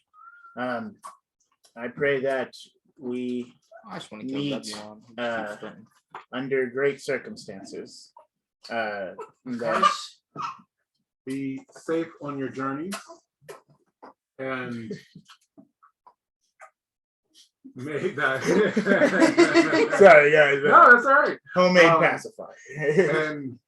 I pray that we, I just want to kill Meat, W1. under great circumstances, that guys, Be safe on your journeys. And may that. sorry, guys. No, that's all right. Homemade Um, pacifier. And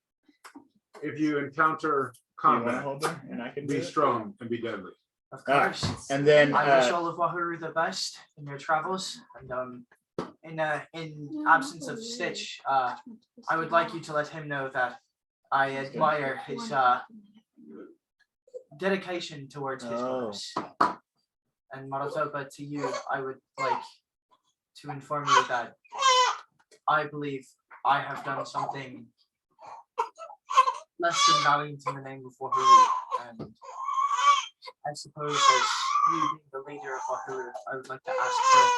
if you encounter Do you want to combat, hold her? And I can do be it? strong and be deadly. of Ah, course. and then I wish all of Wahuru the best in your travels. And in absence of Stitch, I would like you to let him know that I admire his dedication towards his Oh. goals. And Maratopa, to you, I would like to inform you that I believe I have done something less than valiant in the name of Wahuru. And I suppose as you being the leader of Wahuru, I would like to ask for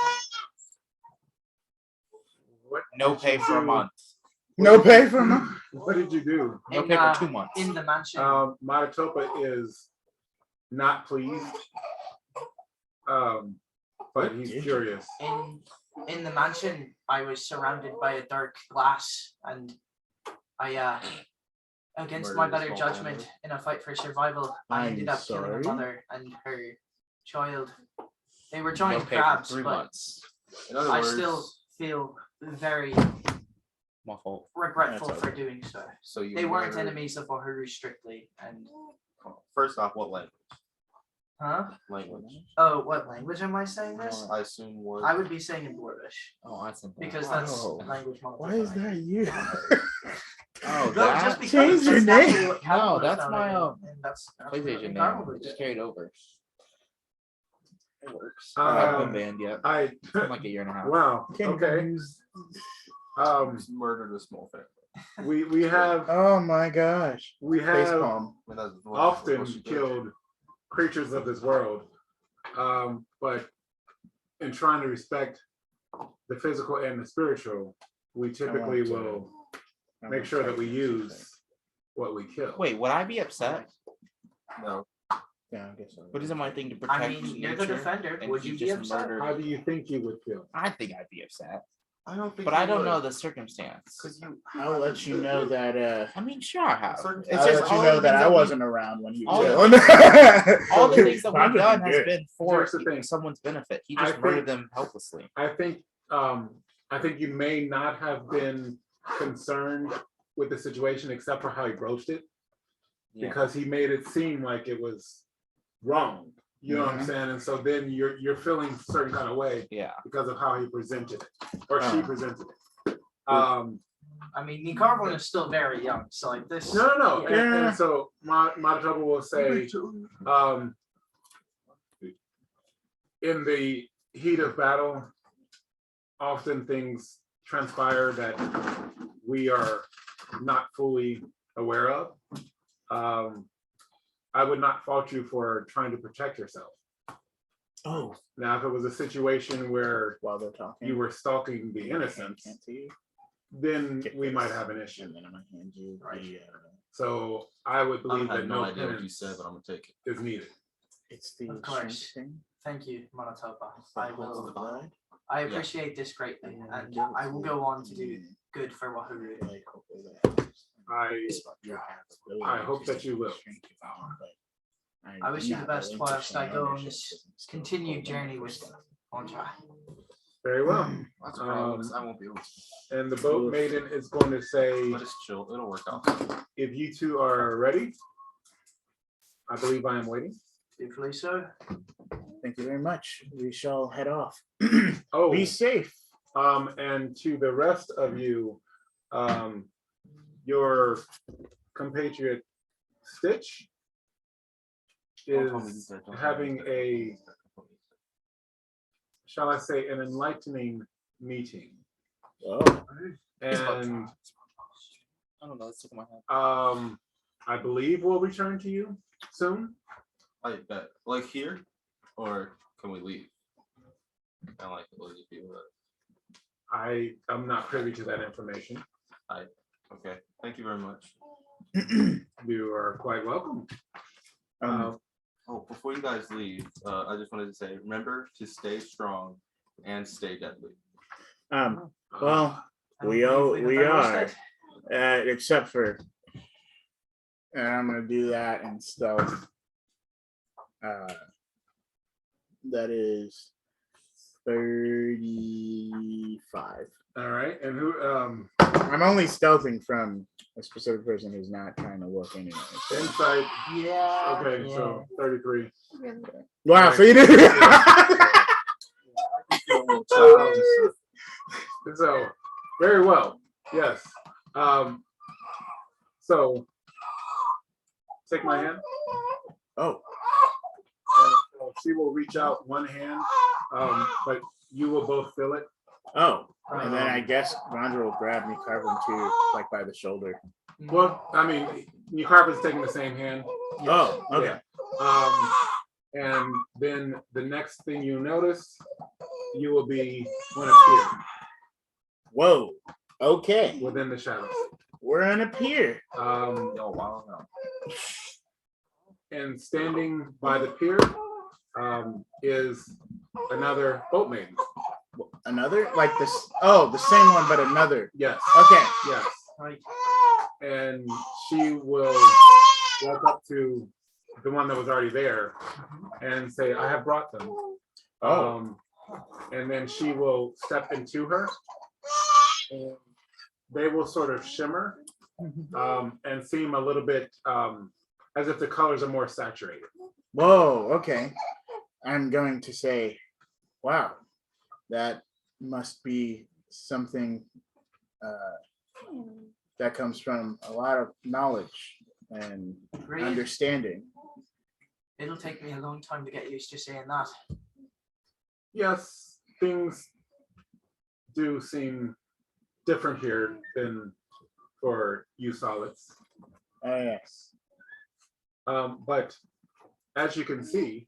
What No did pay you for a do? month. no pay for me. What did you do? No in, pay for 2 months. in the mansion. Maratopa is not pleased. But What he's did you- curious. In the mansion, I was surrounded by a dark glass, and I against my Murdered a better small judgment family. in a fight for survival, I I'm ended up killing sorry. a mother and her child. They were No giant pay for crabs, 3 but months. In other I words, still feel very My fault. regretful That's for okay. doing so. so you They weren't murdered- enemies of Wahuru strictly, and First off, what language? Language. Oh, what language am I saying this? I assume was. I would be saying in Dwarvish Oh, I said that. because that's Wow. language. Why is that you? Oh, No, that? just because Change your that's naturally name. what Capital No, is that's found my, in, and that's PlayStation Capital name. would Just do. carried over. It works. Um, I haven't been banned yet. I Been like a year and a half. wow. Can't Okay. use- Murdered a small family. We have Oh my gosh. we Face have palm. I mean, that's what often she did. killed creatures of this world, but in trying to respect the physical and the spiritual, we typically want to- will make sure that we use what we kill. Wait, would I be upset? No, Yeah, I guess so. But isn't my thing to protect I mean, you're the nature? defender. and Would he you just be upset? murdered- How do you think you would feel? I think I'd be upset. I don't think. But you I don't would, know the circumstance. 'cause you. I'll let you know that. I mean, sure, I have. Certain- It's I'll just let you all know the that things I we- wasn't around when he all was the- doing. all the things that I'm we've just done has good. been for Here's the thing. someone's benefit. He I just think- murdered them helplessly. I think you may not have been concerned with the situation except for how he broached it, Yeah. because he made it seem like it was wrong. You know what I'm Mhm. saying? And so then you're feeling a certain kind of way Yeah. because of how he presented it or she presented it. I mean, Ni'Karvwynn is still very young, so like this. No. Yeah. And so Manitoba will say, in the heat of battle, often things transpire that we are not fully aware of. I would not fault you for trying to protect yourself. Oh, Now, if it was a situation where while they're talking, you were stalking the innocents, Can't see you. then Get we this. might have an issue. And then I'm gonna hand you Right. the. So I would I believe have that no no idea what you penance said, but I'm gonna take it. is needed. It's the Of course. strength thing. Thank you, Manitoba. The blood. I appreciate this greatly, and I will go on to do good for Wahuru. Like, hopefully that- I hope that you will. I wish you the best whilst I go on this continued journey with Vandra. Very well. That's all right. I won't be able to. And the boat maiden is going to say, But it's chill. It'll work out. if you two are ready, I believe I am waiting. Dutifully so. Thank you very much. We shall head off. Oh, Be safe. and to the rest of you, your compatriot Stitch is having a, shall I say, an enlightening meeting. Oh, And I don't know. Let's look at my head. I believe we'll return to you soon. I bet. Like here, or can we leave? I like to leave people. I am not privy to that information. Okay. Thank you very much. You are quite welcome. Oh, before you guys leave, I just wanted to say, remember to stay strong and stay deadly. well, I don't we believe we have are, roasted. except for, and I'm gonna do that in stealth. That is 35. All right, and who? I'm only stealthing from a specific person who's not trying to look anyway. So. Insight. Yeah. Okay, yeah. so 33. Wow, Right. so you did. So very well. Yes. So take my hand. Oh, And so she will reach out one hand, but you will both feel it. oh, and then I guess Vandra will grab Ni'Karvwynn too, like by the shoulder. Well, I mean, Ni'Karvwynn's taking the same hand. Oh, okay. And then the next thing you notice, you will be one appear Whoa. Okay, within the shadows. we're on a pier. Um, Oh wow. No. and standing by the pier is another boat maiden. Another like this? Oh, the same one, but another. Yes, Okay. yes. Right. And she will walk up to the one that was already there and say, I have brought them. Oh. And then she will step into her and they will sort of shimmer and seem a little bit as if the colors are more saturated. Whoa. Okay. I'm going to say, wow, that must be something that comes from a lot of knowledge and Great. understanding. It'll take me a long time to get used to saying that. Yes, things do seem different here than for you solids. Oh yes. But as you can see,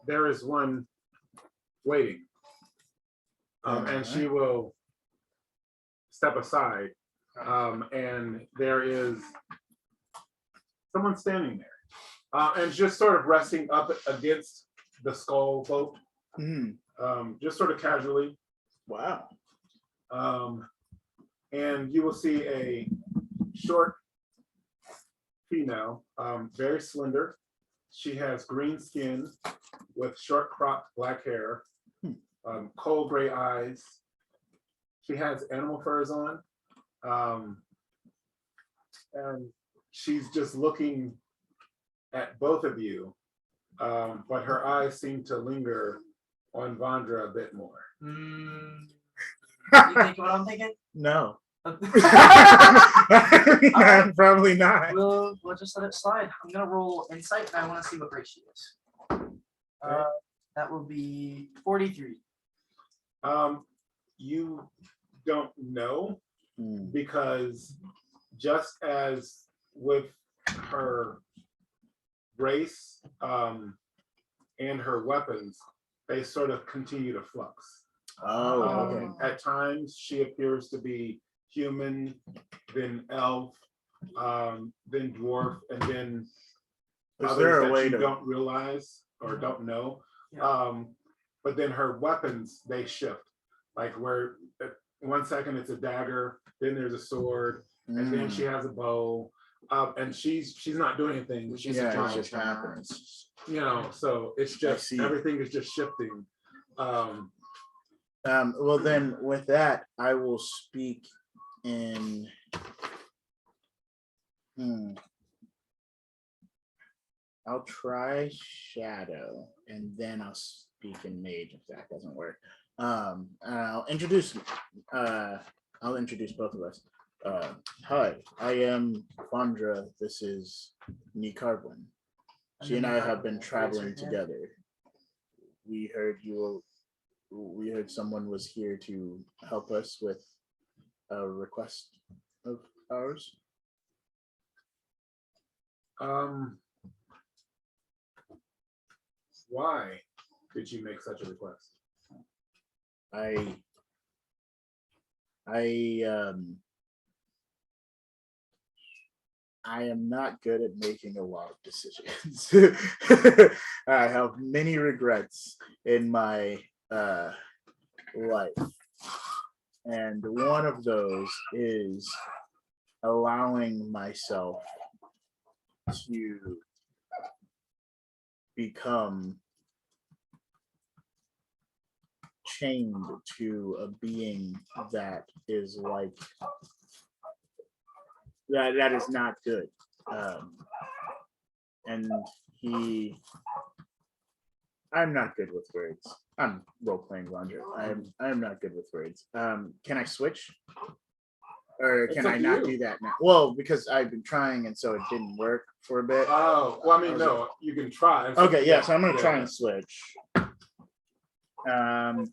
there is one waiting. And she will step aside. And there is someone standing there. And just sort of resting up against the skull boat. Mhm. Just sort of casually. Wow. And you will see a short female, very slender. She has green skin with short cropped black hair, cold gray eyes. She has animal furs on. And she's just looking at both of you, but her eyes seem to linger on Vandra a bit more. You think what I'm thinking? No. Alright. Probably not. We'll just let it slide. I'm gonna roll insight, and I want to see what race she is. That will be 43. You don't know, because just as with her race and her weapons, they sort of continue to flux. Oh, okay. At times, she appears to be human, then elf, then dwarf, and then Is others there a that way you to? don't realize or don't know. Yeah. But then her weapons, they shift. Like where 1 second it's a dagger, then there's a sword, and then she has a bow. And she's not doing anything. She's Yeah, it giant. just happens. You know, so it's just see. everything is just shifting. Well, then with that, I will speak in. I'll try shadow, and then I'll speak in mage if that doesn't work. I'll introduce both of us. Hi, I am Vandra. This is Ni'Karvwynn. She and I have been traveling together. We heard someone was here to help us with a request of ours. Why did you make such a request? I am not good at making a lot of decisions. I have many regrets in my life. And one of those is allowing myself to become chained to a being that is like that is not good. And I'm not good with words. I'm role-playing Vandra. I'm not good with words. Can I switch? Or can I not do that now? Well, because I've been trying and so it didn't work for a bit. Oh, well, I mean, no, you can try. Okay, yeah, so I'm gonna try and switch. And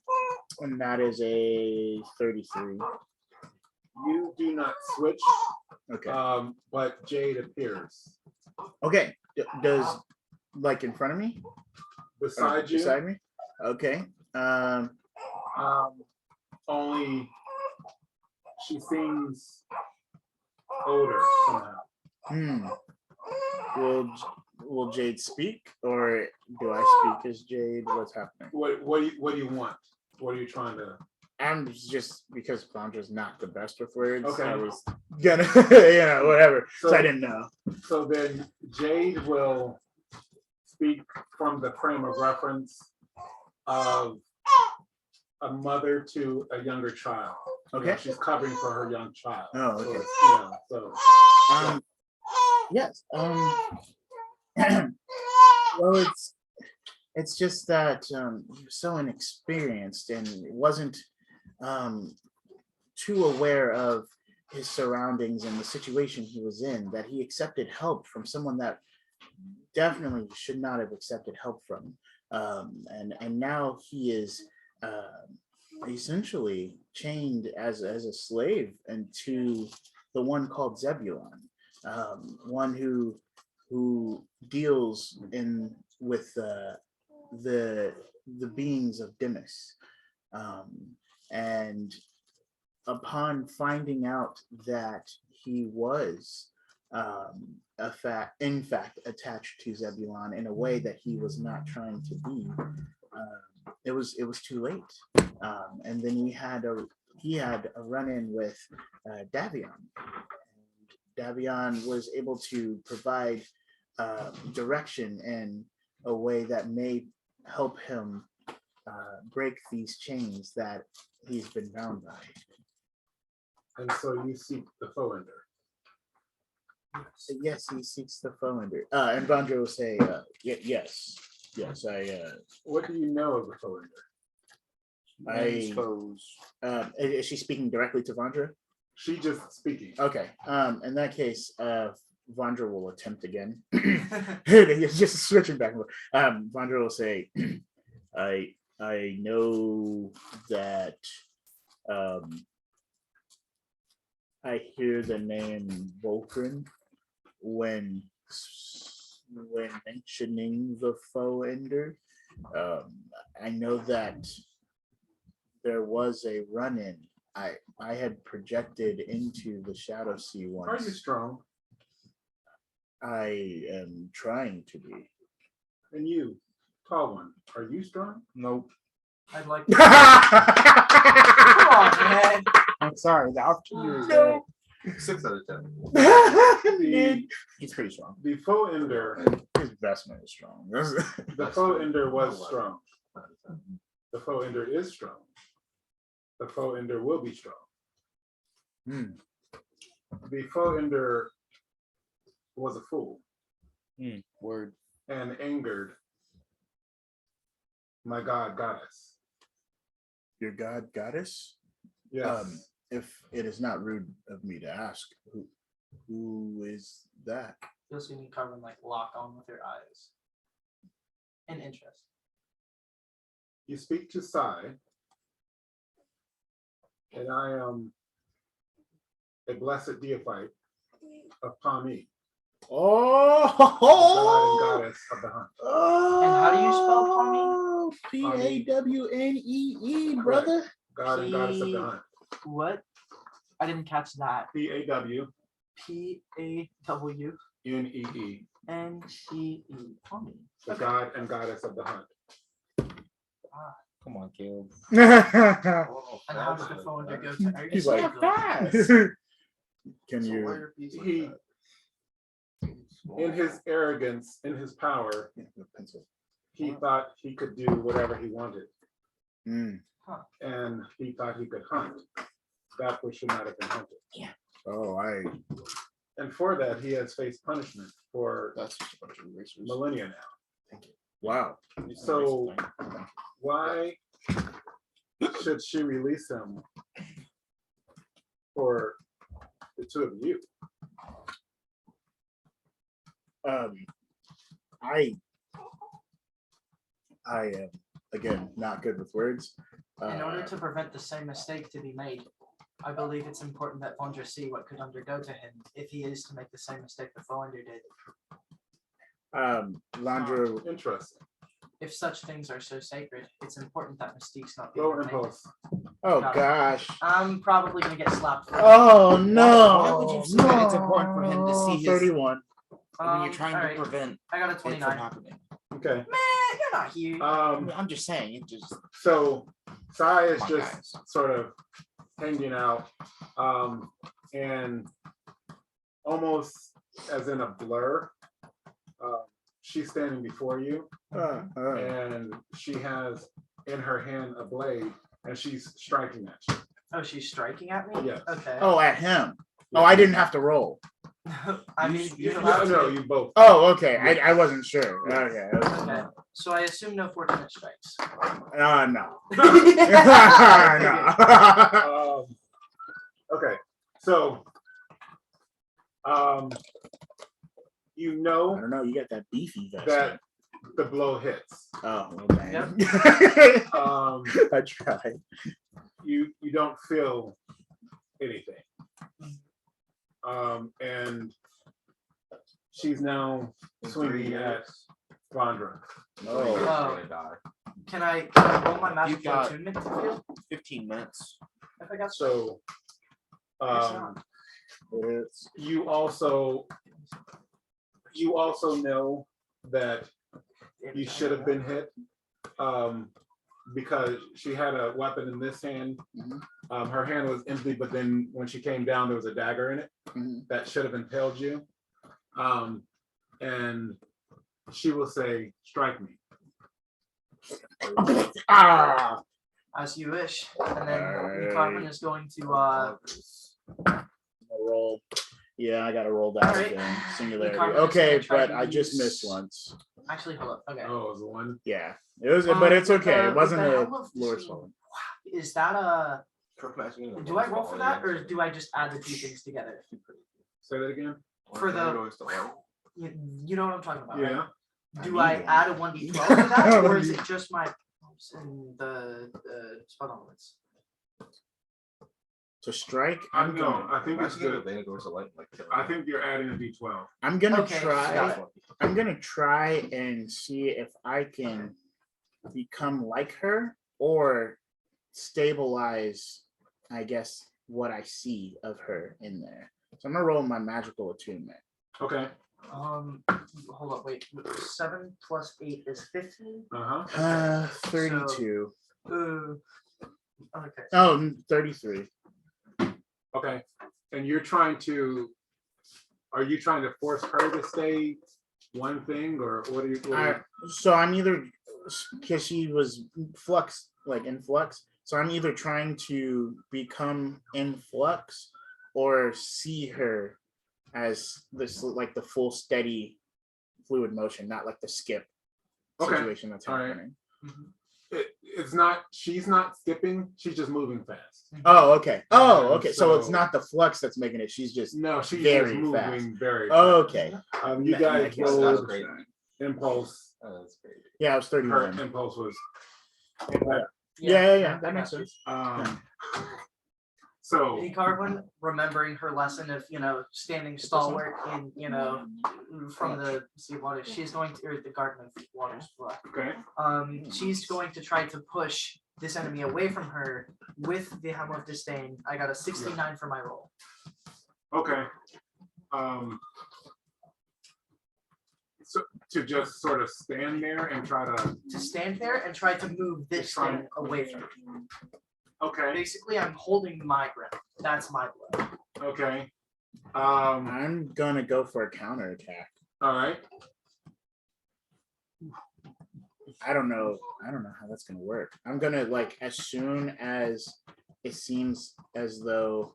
that is a 33. You do not switch, Okay. but Jade appears Okay. Does like in front of me? beside you. Beside me? Okay. Only she seems older somehow. Will Jade speak, or do I speak as Jade? What's happening? What do you want? What are you trying to? I'm just because Vandra's not the best with words. Okay. I was gonna, whatever. So I didn't know. So then Jade will speak from the frame of reference of a mother to a younger child. Okay. You know, she's covering for her young child. Oh, okay. So Yes. Well, it's just that he was so inexperienced and wasn't too aware of his surroundings and the situation he was in, that he accepted help from someone that definitely should not have accepted help from. And now he is essentially chained as a slave and to the one called Zebulon, one who deals with the beings of Dimas. And upon finding out that he was in fact attached to Zebulon in a way that he was not trying to be, it was too late. And then he had a run-in with Davion. Davion was able to provide direction in a way that may help him break these chains that he's been bound by. And so you seek the Foender. Yes, he seeks the Foender. And Vandra will say, yes, What do you know of the Foender? I suppose. Is she speaking directly to Vandra? She just speaking. Okay. In that case, Vandra will attempt again. It's just switching back and forth. Vandra will say, I know that I hear the name Voqrin when mentioning the Foender. I know that there was a run-in. I had projected into the Shadow Sea once. Are you strong? I am trying to be. And you, tall one, are you strong? Nope. I'd like to. Come on, man. I'm sorry. The opportunity was No. 6 out of 10. He's pretty strong. The Foender, His investment is strong. the Foender was strong. The Foender is strong. The Foender will be strong. The Foender was a fool Word. and angered my god goddess. Your god goddess? Yes. If it is not rude of me to ask, who is that? You'll see Ni'Karvwynn like lock on with her eyes. In interest. You speak to Sai, and I am a blessed diephite of Pawnee, the god and Oh, goddess of the hunt. And how do you spell Pawnee? Pawnee, brother. God and goddess of the hunt. What? I didn't catch that. P-A-W-N-E-E. Pawnee. Pawnee. The god and goddess of the hunt. Come on, Caleb. And how did the Foender go to? Are you He's so like, good? Can you? He, in his arrogance, in his power, Pencil. he thought he could do whatever he wanted. Mm. And he thought he could hunt that which should not have been hunted. Oh, And for that, he has faced punishment for That's just a bunch of erasers. millennia now. wow. So why should she release him for the two of you? I am again not good with words. In order to prevent the same mistake to be made, I believe it's important that Vandra see what could undergo to him if he is to make the same mistake the Foender did. Vandra, Interesting. If such things are so sacred, it's important that mistakes not be Low made. impulse. oh Got it. gosh. I'm probably gonna get slapped for it. Oh no. Why would you say that it's important for him to see his- 31. When you're trying alright, to prevent I got a it from 29. happening. Okay. Man, you're not here. I'm just saying, it just So Sai is Come on, just guys. sort of hanging out, and almost as in a blur. She's standing before you, and she has in her hand a blade, and she's striking at you. Oh, she's striking at me? Yes. Okay. Oh, at him. Oh, I didn't have to roll. I mean, You, you're allowed no, to. you both. Oh, okay. I wasn't sure. Okay. Okay. So I assume no fortunate strikes. No. No. Okay, so you I know don't know. You got that beefy vest. that the blow hits. Oh, well, man. I tried. You don't feel anything. And she's now swinging at Vandra. Oh. Can I roll my magical got- attunement to feel 15 minutes. if I got So It's you also know that you should have been hit. because she had a weapon in this hand. Mhm. Her hand was empty, but then when she came down, there was a dagger in it Mhm. that should have impaled you. And she will say, "Strike me." Ah, As you wish. And then Alright. Ni'Karvwynn is going to I'll roll. Yeah, I gotta roll that Alright. again. Singularity. Ni'Karvwynn is Okay, gonna try but to I just use- missed once. actually hold up. Okay. Oh, it was the one. Yeah, it was, but it's with okay. the- It wasn't with the a Helm of lore Disdain, spell. Is that a Matching do I roll for that or do I just add the two things together? Say that again. for the- You know what I'm talking about, right? Yeah. Do I I need one. add a 1d12 to that, or is it just my and the spell elements? To strike, I know. I think it's the good. I think you're adding a D12. I'm gonna Okay, try. got it. I'm gonna try and see if I can become like her or stabilize, I guess, what I see of her in there. So I'm gonna roll my magical attunement. Okay. Hold up, wait. 7 plus 8 is 15. 32. Okay. Oh, 33. Okay. And you're trying to. Are you trying to force her to say one thing, or what are you? So I'm either, because she was flux, like in flux. So I'm either trying to become in flux or see her as this, like the full steady fluid motion, not like the skip Okay. situation that's All right. happening. It's not. She's not skipping. She's just moving fast. Oh, okay. Oh, And okay. So it's so- not the flux that's making it. She's just No, she's very just moving fast. very. Okay. Fast. You That guys makes sense. That's rolled great. impulse. That's great. Yeah, I was Her 31. impulse was. Yeah. That makes sense. So Ni'Karvwynn, remembering her lesson of, standing stalwart in, from the sea of waters, she's going to, or the garden of waters. okay. She's going to try to push this enemy away from her with the Helm of Disdain. I got a 69 for my roll. Okay. So to just sort of stand there and try to. To stand there and try to move this thing away from me. Okay. Basically, I'm holding my ground. That's my blow. Okay. I'm gonna go for a counterattack. All right. I don't know how that's gonna work. I'm gonna, like, as soon as it seems as though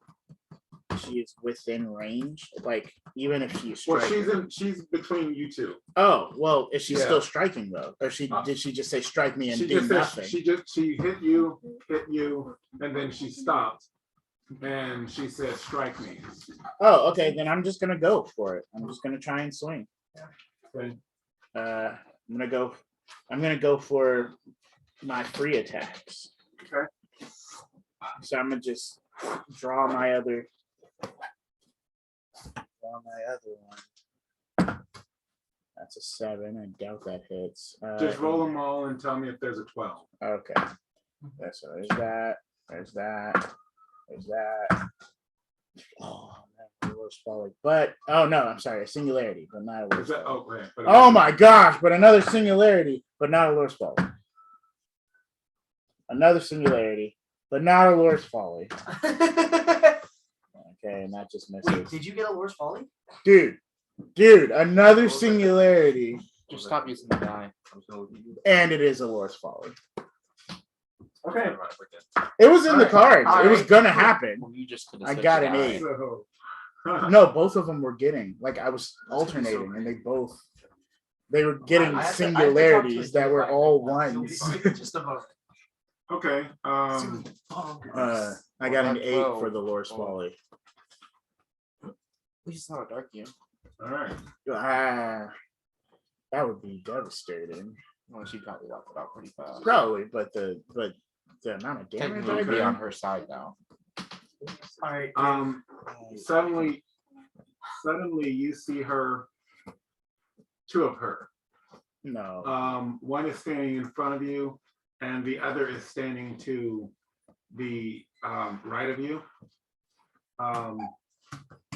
she is within range, like even if she's Well, striking. she's between you two. Oh, well, is she Yeah. still striking though? Or did she just say strike me and She do just said nothing? she hit you, and then she stopped, and she said, "Strike me." Oh, okay, then I'm just gonna go for it. I'm just gonna try and swing. Okay. I'm gonna go for my free attacks. Okay. So I'm gonna just draw my other one. That's a 7. I doubt that hits. Just roll them all and tell me if there's a 12. Okay. So there's that. There's that. There's that. Oh man, Lord's Folly. But oh no, I'm sorry, a singularity, but not a Is Lord's that, Folly. okay. Oh my gosh, but another singularity, but not a Lord's Folly. Another singularity, but not a Lord's Folly. Okay, and that just Wait, misses. did you get a Lore's Folly? Dude, another singularity, Just stop using the die. and it is a Lord's Folly. Okay. It was in the Alright. cards. It was Alright. gonna happen. Well, you just could I got an 8. So, No, both of them were getting, like, I was alternating, and they were getting I have to talk to singularities a that were diephite all right now. ones. Just a moment. okay. I got an Well, 8 12. for the Lord's Oh. Folly. We just not a dark you. All right. That would be devastating. Well, she probably locked it out pretty fast. Probably, but the amount of damage I Technically did. on her side now. All right. Suddenly you see her. 2 of her. No. One is standing in front of you, and the other is standing to the right of you.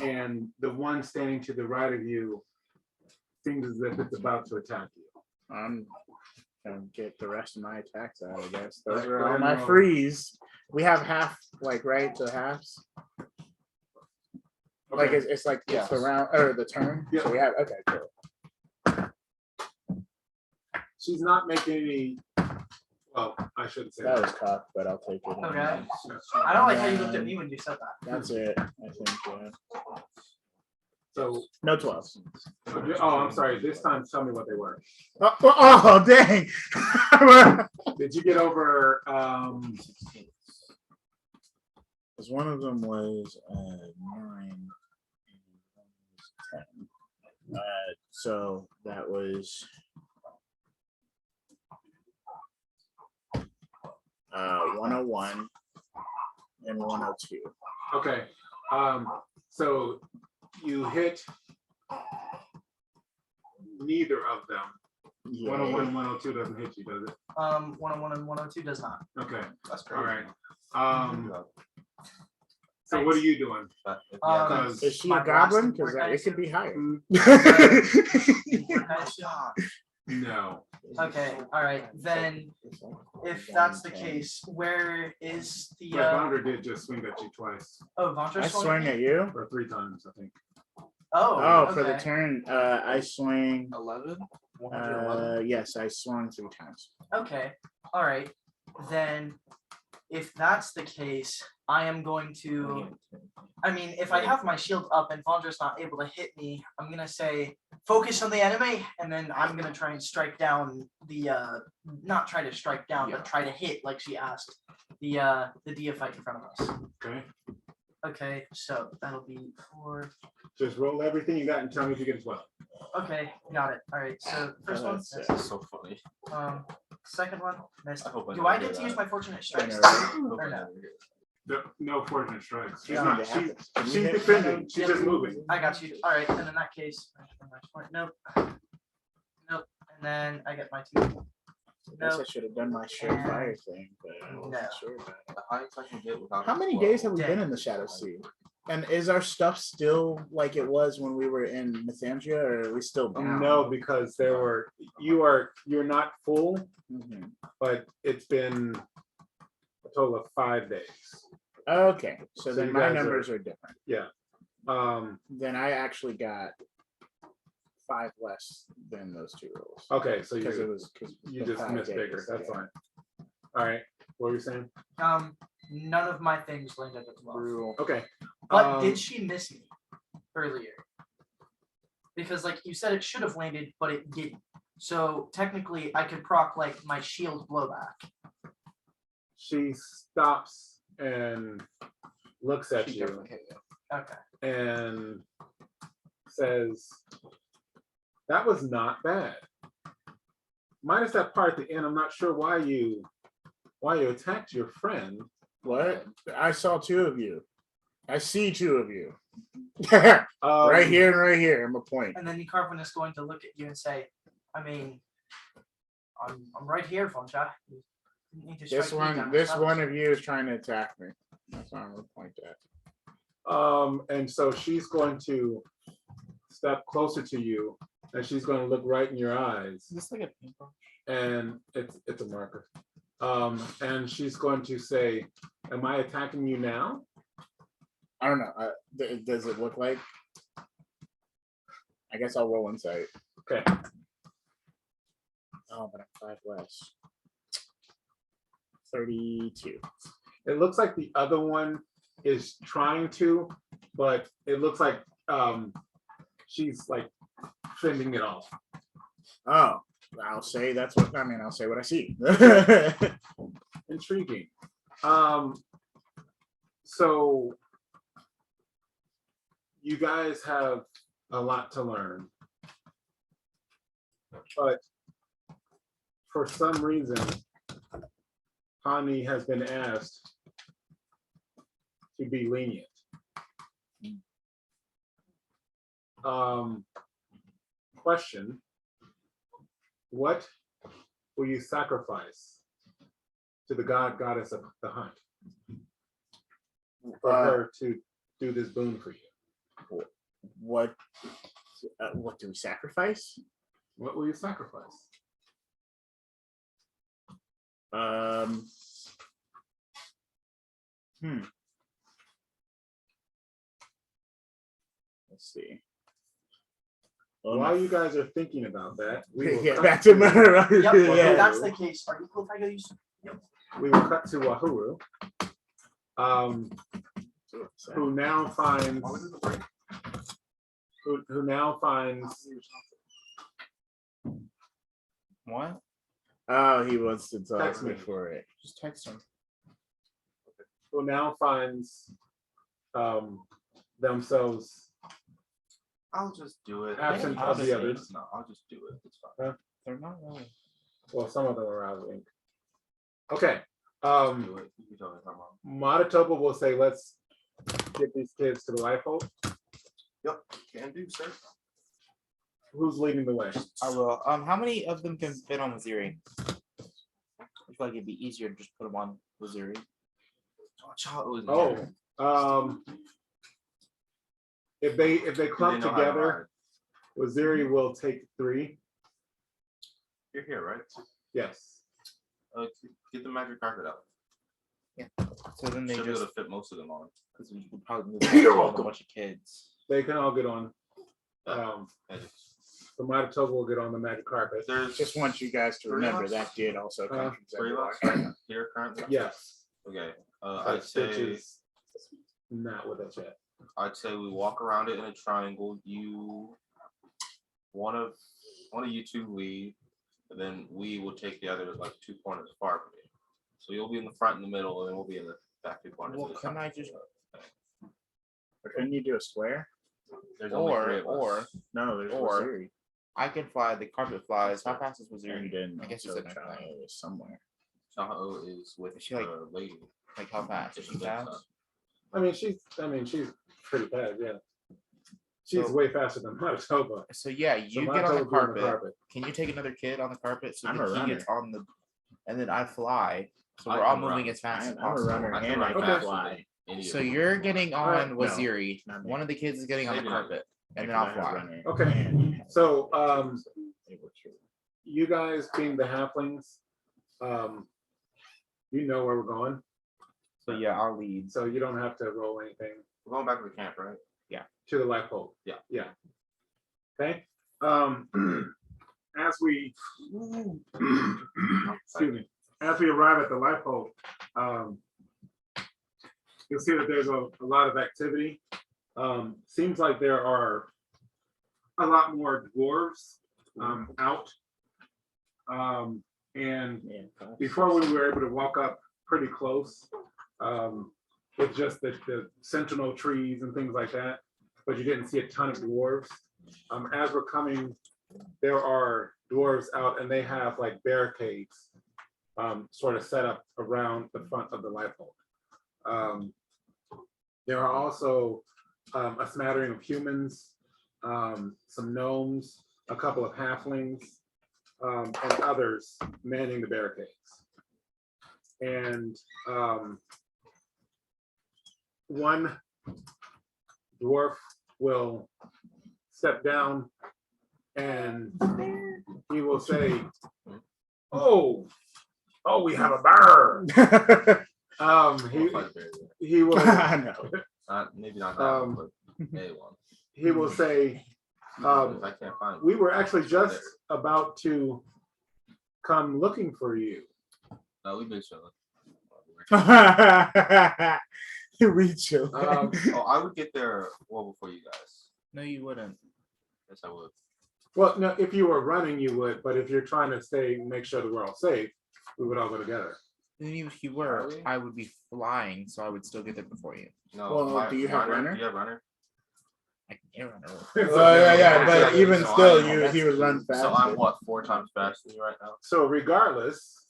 And the one standing to the right of you seems as if it's about to attack you. and get the rest of my attacks out, I guess. All Those right, are go all ahead my and roll. freeze. We have half, like, right? The halves. Like Okay. it's like it's the Yes. round or the turn. Yeah. So we have okay, cool. She's not making any. Well, I shouldn't say That that. was cocked, but I'll take it. Okay. anyway. I don't like how you looked at me when you said that. That's it. I think. Yeah. So, No 12. oh, I'm sorry. This time, tell me what they were. Oh, dang! Did you get over? Because one of them was 9, 10. So that was 101 and 102. Okay. So you hit neither of them. Yeah. 101 and 102 doesn't hit you, does it? 101 and 102 does not. Okay. That's All great. right. So what are you doing? Um, Is she My a goblin? blasting Because word it could be higher. No. Okay, all right. Then, if that's the case, where is the? But Vandra did just swing at you twice Oh, Vandra's I swing at you. or 3 times, I think. Oh, Oh, for the okay. turn, I swing. 11? 111? Yes, I swung 3 times. Okay, all right. Then, if that's the case, I am going to. I mean, if I have my shield up and Vandra's not able to hit me, I'm gonna say focus on the enemy, and then I'm gonna try and strike down the. Not try to strike down, but try to hit, like she asked, the diephite in front of us. Okay. Okay, so that'll be 4. Just roll everything you got and tell me if you get a 12. Okay, got it. All right. So first one, that's That's so funny. second one, missed. I hope I Do never I hear get to use that. my fortunate strikes? know, I hope Or I no? never hear No fortunate strikes. She's Yeah. not. She's defending. She's just moving. I got you. All right, and in that case, nope, nope, and then I get my 2. I guess I Nope. should have done my surefire thing, but I wasn't No. sure about it. The highest I can get without. How many days have we been in the Shadow Sea? And is our stuff still like it was when we were in Mythandria, or are we still down? No, because you're not full, Mhm. but it's been a total of 5 days. Okay, so So then you my guys numbers are different. Then I actually got 5 less than those 2 rolls. okay, so Because it you was because just missed bigger. That's fine. All right. What were you saying? None of my things landed at 12. Okay. But did she miss me earlier? Because like you said, it should have landed, but it didn't. So technically, I could proc like my shield blowback. She stops and looks at She you definitely hit you. Okay. and says, "That was not bad. Minus that part at the end. I'm not sure why you attacked your friend." What? I saw 2 of you. I see 2 of you. Right here and right here. I'm a point. And then Ni'Karvwynn is going to look at you and say, I mean, I'm right here, Voncha. You didn't need to strike me down This yourself." one of you is trying to attack me. That's what I'm gonna point at. And so she's going to step closer to you, and she's going to look right in your eyes, Is this like a paintbrush? and it's a marker. And she's going to say, "Am I attacking you now?" I don't know. Does it look like? I guess I'll roll insight. Okay. Oh, but I'm 5 less. 32. It looks like the other one is trying to, but it looks like she's like fending it off. Oh, I'll say that's what I mean. I'll say what I see. Intriguing. So you guys have a lot to learn, but for some reason, Pawnee has been asked to be lenient. Question: what will you sacrifice to the goddess of the hunt for her to do this boon for you? What do we sacrifice? What will you sacrifice? Let's see. While you guys are thinking about that, we will Yeah, cut back to my Yep, yeah. if that's the case. Are you cool if I go use? we will cut to Wahuru, who now finds who now finds What? Oh, he wants to talk Text me. for it. Just text him. themselves I'll just do it. absent Yeah, of the honestly. others. No, I'll just do it. It's fine. They're not really. Well, some of them are out of ink. Okay. Do it. You can tell me if I'm wrong. Madatoba will say, let's get these kids to the lifeboat. Yep, can do, sir. Who's leading the way? I will. How many of them can fit on Waziri? I feel like it'd be easier to just put them on Waziri. If they clump know how to together, Waziri will take 3. You're here, right? Yes. Get the magic carpet out. So then they Should be able just to fit most of them on. because we could probably move You're a welcome. bunch of kids. They can all get on. And So Madatoba will get on the magic carpet. There's Just want you guys to Three remember of us? that did also come from 3 of us Zebulon. here currently. Yes. Okay. But I'd Stitch say is not with us yet. we walk around it in a triangle. One of you two lead, and then we will take the other like 2 corners far from you. So you'll be in the front and the middle, and then we'll be in the back 2 corners. Well, of the couldn't front. I just Or couldn't you do a square? There's only 3 of us. or No, there's Or- Waziri. I can fly the carpet flies. How fast is And Waziri? then I guess also it's a Chalo is somewhere. Tahoe is with Is she, like- the lady. Like how fast? Is she fast? I mean, she's pretty fast, yeah. She's So- way faster than Madatoba. So yeah, So you get on the Madatoba will be carpet. Can you take another kid on the carpet so I'm that a he gets on the, and then I fly. So I we're all can moving run. as fast as I'm a possible. runner I can and I run can faster fly. than any of So them. you're getting Alright, on no, Waziri. not me. One of the kids is getting on the Maybe not. carpet, and then Because I'll I have fly. runner Okay. and have So, able to- you guys being the halflings, you know where we're going, So yeah, I'll lead. so you don't have to roll anything We're going back to the camp, right? to the lifeboat. Yeah. Yeah. Okay. As we excuse me, as we arrive at the lifeboat, you'll see that there's a lot of activity. Seems like there are a lot more dwarves out. And Yeah, before we were able to walk up pretty close, with just the sentinel trees and things like that, but you didn't see a ton of dwarves. As we're coming, there are dwarves out and they have like barricades sort of set up around the front of the lifeboat. There are also a smattering of humans, some gnomes, a couple of halflings, and others manning the barricades. And one dwarf will step down and he will say, oh, we have a bear. We'll He fight there. he will no. Maybe not that one, but A one. he will say, If I can't find we were actually just about to come looking for you. No, we've been chilling. We chill. I would get there well before you guys. No, you wouldn't. Yes, I would. Well, no, if you were running, you would, but if you're trying to make sure that we're all safe, we would all go together. And even if you were, Really? I would be flying, so I would still get there before you. No. Well, do you have runner? Do you have runner? I can air runner. Yeah, but Exactly. even So still, I'm- he would run fast. So I'm what, 4 times faster than you right now? So regardless,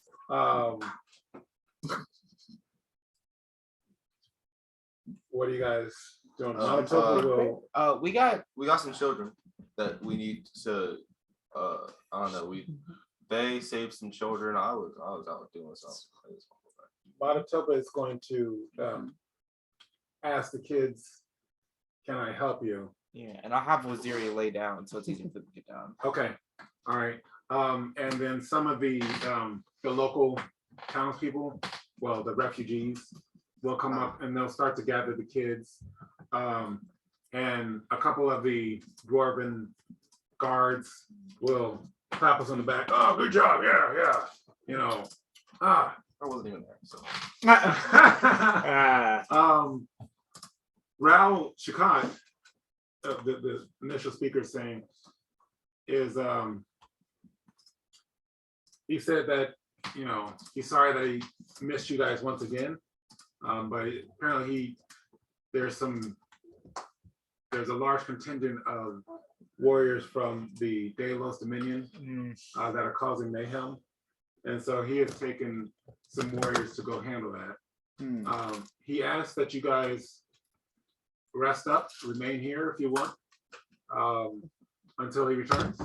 what are you guys doing? Manitoba will, We got We got some children that we need to. I don't know. They saved some children. I was out doing something. Manitoba is going to ask the kids, can I help you? yeah, and I'll have Waziri lay down so it's easy for them to get down. Okay, all right. And then some of the local townspeople, well, the refugees, will come up and they'll start to gather the kids. And a couple of the dwarven guards will clap us on the back. Oh, good job. Yeah. You know, I wasn't even there. So Raul Shakat, the initial speaker saying, is he said that, you know, he's sorry that he missed you guys once again. But apparently there's a large contingent of warriors from the Delos Dominion that are causing mayhem. And so he has taken some warriors to go handle that. He asked that you guys rest up, remain here if you want, until he returns.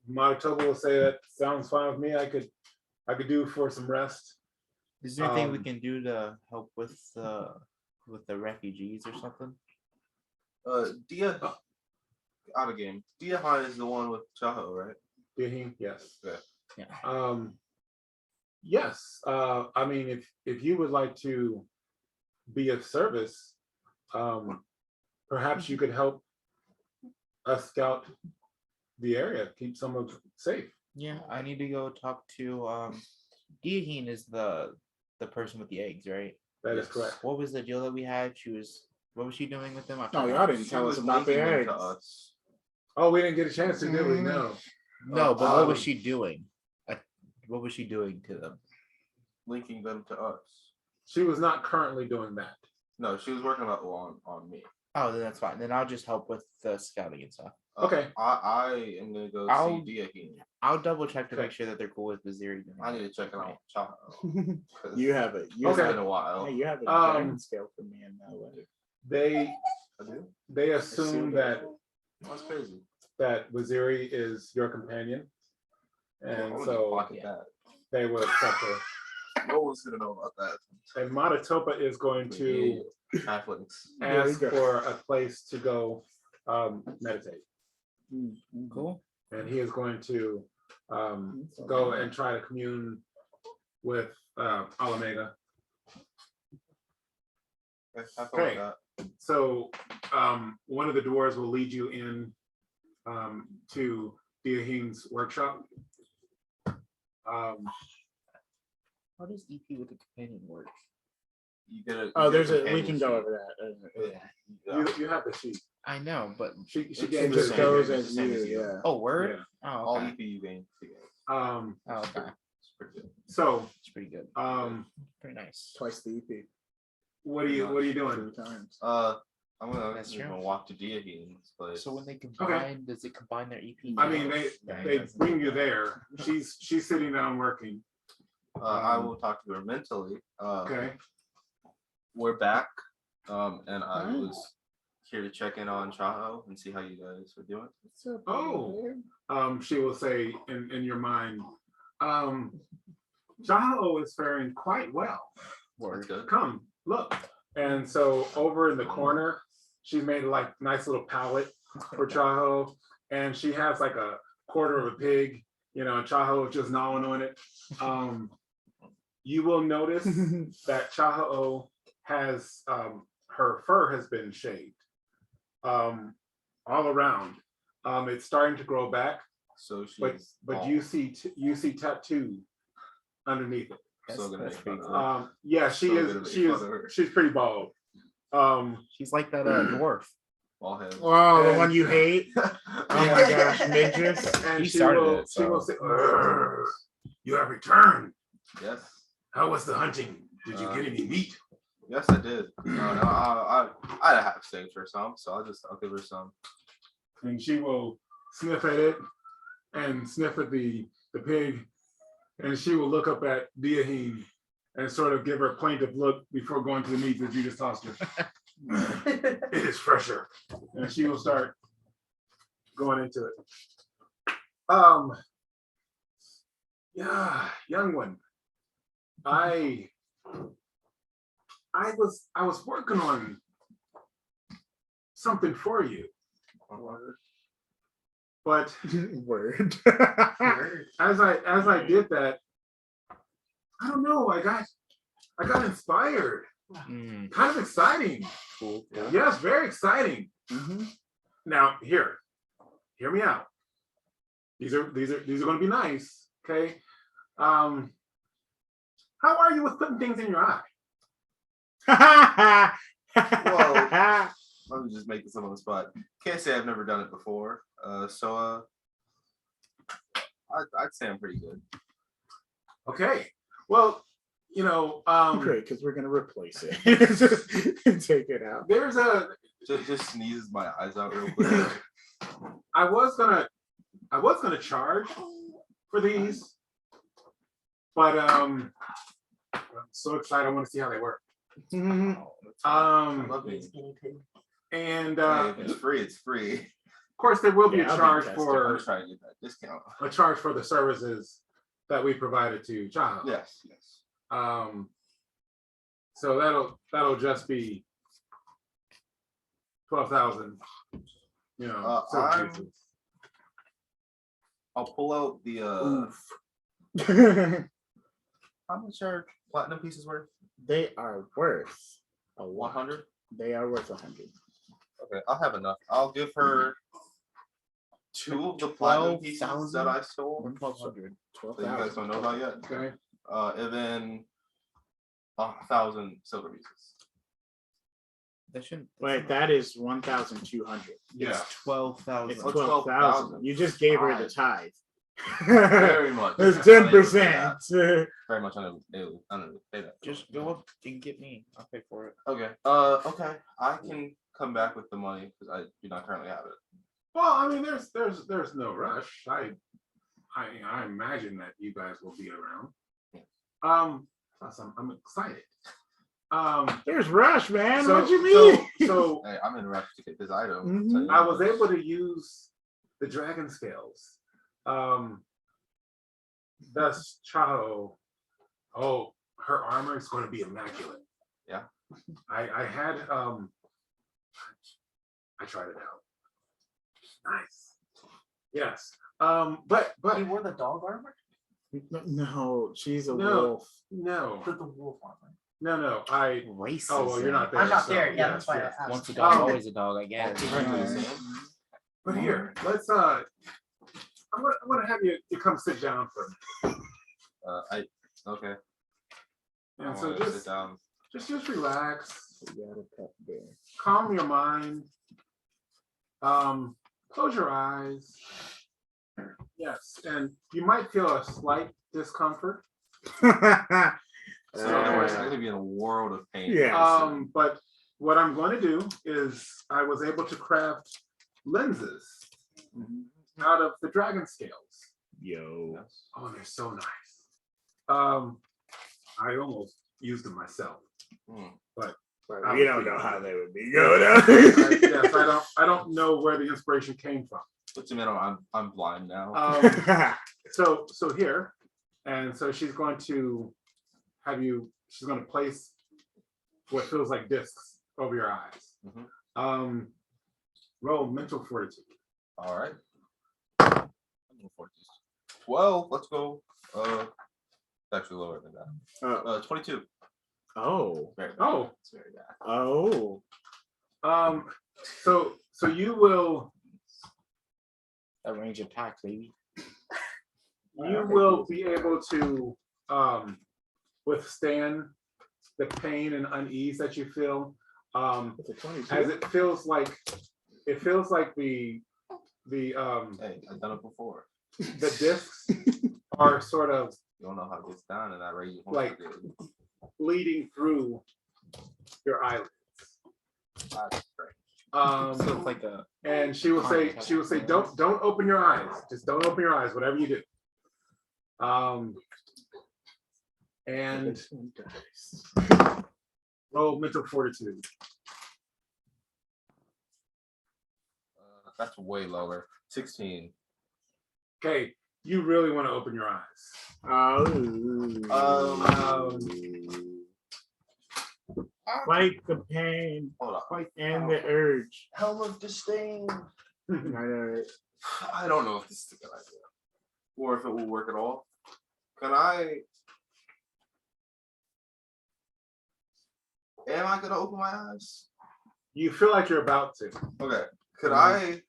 Manitoba will say that sounds fine with me. I could do for some rest. Is there anything we can do to help with the refugees or something? Dia out of game. Diephite is the one with Chaho, right? Diahine, yes. Yeah. Yes. I mean, if you would like to be of service, perhaps you could help us scout the area, keep someone safe. Yeah, I need to go talk to Diahine is the person with the eggs, right? That is correct. What was the deal that we had? What was she doing with them? No, y'all didn't tell us about the eggs. To us. Oh, we didn't get a chance to, did we? No. No, but what was she doing? What was she doing to them? Linking them to us. She was not currently doing that. No, she was working on me. Oh, then that's fine. Then I'll just help with the scouting and stuff. Okay. I am gonna go see Diahine. I'll double check to make sure that they're cool with Viziri. I need to check it out. Chaho. You have it. It's been a while. Hey, you have a dragon scale for me in that way. They assume that That's crazy. that Waziri is your companion, and so they will accept her. No one's gonna know about that. And Manitoba is going to ask for a place to go meditate. Cool. And he is going to go and try to commune with Alameda. Okay. So one of the dwarves will lead you in to Diahine's workshop. How does EP with the companion work? You get a, we can go over that. You have the sheet. I know, but She It gave just you goes the as you, yeah. oh, word. Yeah. Oh, all okay. EP you gain. Oh, okay. It's pretty good. So It's pretty good. Pretty nice. Twice the EP. what are you doing? 3 times. I'm gonna That's walk to Diahine's place. So when they combine, does it combine their EP? I mean, they bring you there. She's sitting down working. I will talk to her mentally. Okay. We're back, and I was here to check in on Chaho and see how you guys are doing. She will say in your mind, Chaho is faring quite well. That's good. Come, look. And so over in the corner, she made like nice little palette for Chaho, and she has like a quarter of a pig, you know, and Chaho is just gnawing on it. You will notice that Chaho has her fur has been shaved all around. It's starting to grow back, So she's but you see tattoo underneath it. so gonna make fun of her. Yeah, she So is. gonna make She fun is. of her. She's pretty bald. She's like that dwarf. Bald head. Oh, the And- one you hate? Oh my gosh, midgets. And He she started will. it, She will so. say, "You have returned. Yes. How was the hunting? Did you get any meat?" Yes, I did. No, I have saved her some, so I'll give her some. And she will sniff at it and sniff at the pig, and she will look up at Diahine and sort of give her a plaintive look before going to the meat that you just tossed her. It is fresher, and she will start going into it. Yeah, young one. I was working on something for you. But Word. as I did that, I don't know. I got inspired. Mm, Kind of exciting. cool. Yes, very exciting. Mhm. Now, hear me out. These are going to be nice. Okay. How are you with putting things in your eye? I'm just making some on the spot. Can't say I've never done it before. I'd say I'm pretty good. Okay. Well, Great, because we're gonna replace it. Just take it out. there's a. Just sneezes my eyes out real quick. I was gonna charge for these, but I'm so excited. I want to see how they work. Love it. And Hey, if it's free, it's free. of course, there will be Yeah, a I'll be charge tested. I'm for just trying to get that discount. a charge for the services that we provided to Child. Yes. So that'll just be 12,000. silver I'm- pieces. I'll pull out the how much are platinum pieces worth? They are worth a 100. They are worth 100. Okay, I'll have enough. I'll give her 2 of the platinum pieces 12,000? that I stole. 1,200. That you guys don't know about yet. Okay. And then 1,000 silver pieces. That shouldn't. Wait, that is 1,200. Yeah. It's 12,000. It's Oh, 12,000. 12,000. You just gave her the tithe. Very much. It's Unable to pay 10%. that. Very much unable to pay that. Just go up and get me. I'll pay for it. Okay. Okay. I can come back with the money because I do not currently have it. Well, I mean, there's no rush. I imagine that you guys will be around. I'm excited. There's rush, man. So- What you mean? So Hey, I'm in a rush to get this item. Mhm. Tell you I what. was able to use the dragon scales. Thus, Chaho. Oh, her armor is going to be immaculate. Yeah. I had I tried it out. Nice. Yes. But You wore the dog armor? No, she's a No. wolf. no, The wolf armor. no. I Racist. oh well, you're not there. I'm not so, there. Yeah, yes, that's why yes. I asked. Once a dog, Um, always a dog, I guess. But here, let's I'm gonna have you come sit down for me. Okay. And I so wanna sit just down. just relax, We got a pet bear. calm your mind. Close your eyes. Yes, and you might feel a slight discomfort. So in other words, I'm gonna be in a world of pain. Yeah. But what I'm going to do is I was able to craft lenses out of the dragon scales. Yo. Yes. Oh, they're so nice. I almost used them myself. Hmm. You don't know how they would be Yes, I don't know where the inspiration came from. What's the matter? I'm blind now. So here, and so she's going to have you. She's going to place what feels like discs over your eyes. Mhm. Roll mental fortitude. All right. I'm going for this. 12. Let's go. It's actually lower than that. 22. Oh. Very bad. Oh. It's very bad. Oh. So you will That range attack, baby. be able to withstand the pain and unease that you feel. It's a 22. As it feels like the Hey, I've done it before. discs are sort of You don't know how it gets down in that rage. Like- bleeding through your eyelids. That's great. So it's like a. And she will say, don't open your eyes. Just don't open your eyes, whatever you do. And This one dies. roll mental fortitude. That's way lower. 16. Okay, you really want to open your eyes. Oh. Fight the pain. Hold on. Fight and the urge. Helm of disdain. I know it. I don't know if this is a good idea, or if it will work at all. Can I? Am I gonna open my eyes? You feel like you're about to. Okay. Could I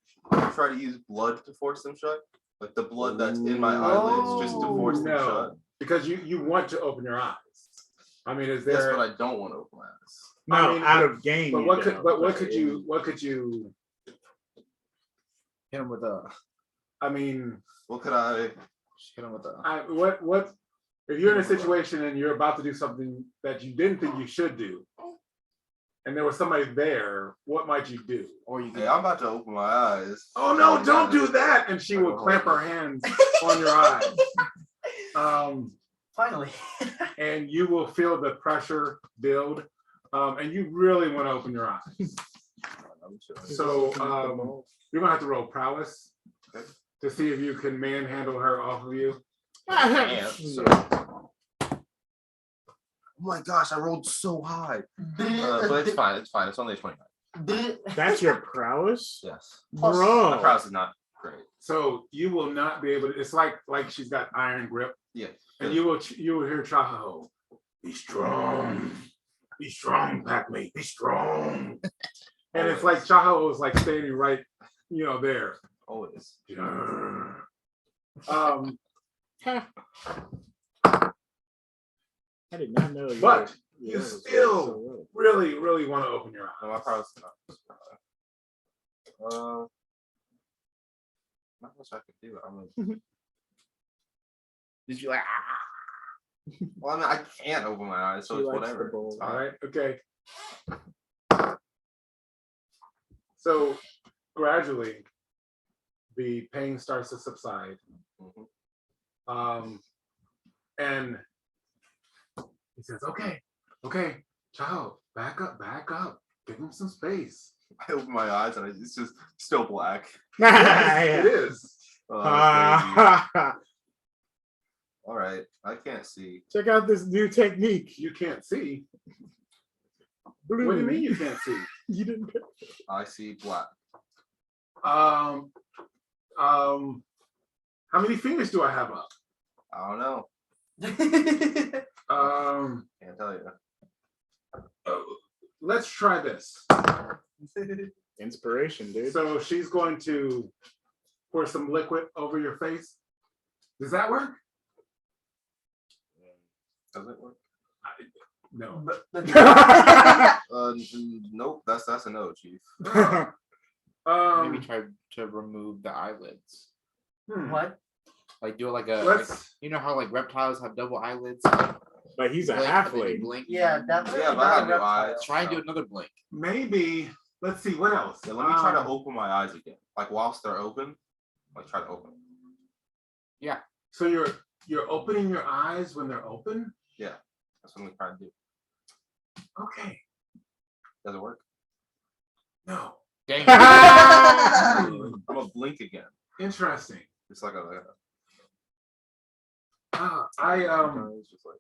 try to use blood to force them shut? Like the blood that's in my eyelids, just to force them shut. Because you want to open your eyes. I mean, is there? Yes, but I don't want to open my eyes. No, I mean, out of game. But what could you? Hit him with a. I mean, What could I? Just hit him with a. what? If you're in a situation and you're about to do something that you didn't think you should do, and there was somebody there, what might you do? Or you. Hey, I'm about to open my eyes. Oh no! Don't do that! And she will clamp her hands on your eyes. Finally. And you will feel the pressure build, and you really want to open your eyes. So you're gonna have to roll prowess to see if you can manhandle her off of you. Oh my gosh, I rolled so high. But it's fine. It's fine. It's only a 29. That's your prowess, Yes. Plus- bro. My prowess is not great. So you will not be able to. It's like she's got iron grip, Yeah. and you will hear Chaho. Be strong. Be strong, Pac-Man. Be strong. And it's like Chaho is like standing right, there. Always. I did not know. But you still really, really want to open your No, my eyes. prowess is not. Not much I could do. I mean, Did you like? well, I mean, I can't open my eyes, so She it's likes whatever. the bowl. It's All fine. right. Okay. So gradually, the pain starts to subside. Mhm. And he says, okay, child, back up, give him some space. I open my eyes and it's just still black. It is. Oh, that's crazy. All right, I can't see. Check out this new technique. You can't see. Blue. What do you mean you can't see? You didn't. I see black. How many fingers do I have up? I don't know. Can't tell you. Let's try this. Inspiration, dude. So she's going to pour some liquid over your face. Does that work? Does it work? No. Nope. That's a no, Chief. Maybe try to remove the eyelids. What? Like do it like a. Let's- Like, you know how like reptiles have double eyelids. But he's a Blink, and then you halfling. blink. Yeah, that's Yeah, but I have no eyes. Try and do another blink. Maybe. Let's see. What else? Yeah, let me try to open my eyes again. Like whilst they're open, like try to open. So you're opening your eyes when they're open? Yeah, that's what I'm trying to do. Okay. Does it work? No. Dang. I'm gonna blink again. Interesting. It's like a. I It's just like.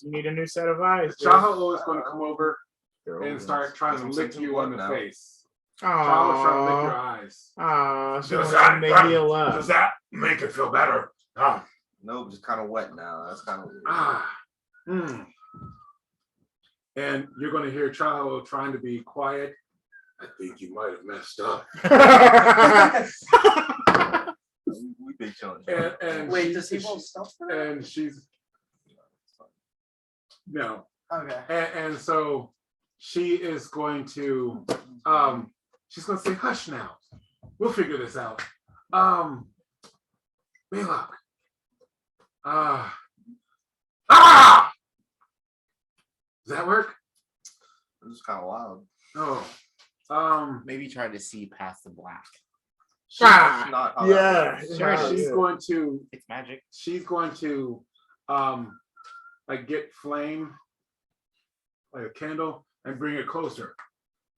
You need a new set of eyes. Chaho is going to come over and start trying to Thompson lick II you on the now. face. Chaho's trying to lick your Aww. eyes. Aww. She Does wants that- him to heal up. that make it feel better? Nope, just kind of wet now. That's kind of weird. And you're going to hear Chaho trying to be quiet. I think you might have messed up. We big challenge. And Wait, she- does he roll stealth for that? And she's no. Okay. And so she is going to she's going to say, hush now. We'll figure this out. Belac. Does that work? It's just kind of loud. Oh. Maybe try to see past the black. That's not how that Yeah. works. Sure, she's Yeah. going to It's magic. like get flame, like a candle, and bring it closer.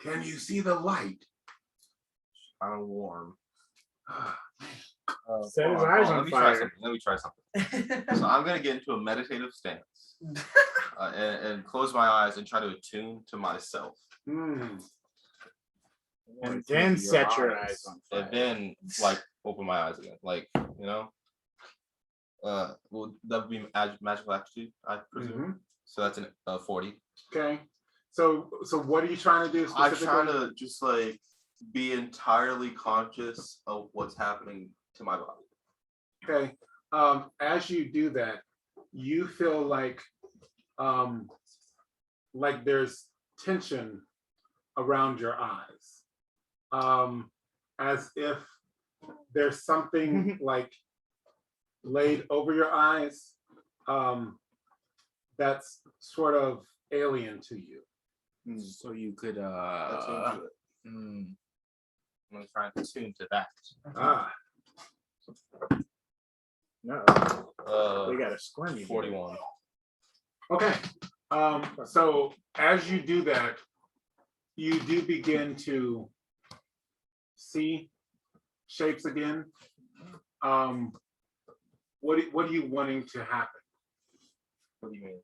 Can you see the light? Kind of warm. Set his Hold eyes let on me fire. Let me try something. So I'm gonna get into a meditative stance and close my eyes and try to attune to myself. And then set your eyes on fire. And then like open my eyes again. Like, well, that would be magical aptitude, I presume. So that's a 40. Okay. So what are you trying to do I'm specifically? trying to just like be entirely conscious of what's happening to my body. Okay. As you do that, you feel like there's tension around your eyes, as if there's something like laid over your eyes that's sort of alien to you. So you could I'm gonna try and tune to that. No, Uh, we got a squirmy. 41. Okay. So as you do that, you do begin to see shapes again. What are you wanting to happen? What do you mean?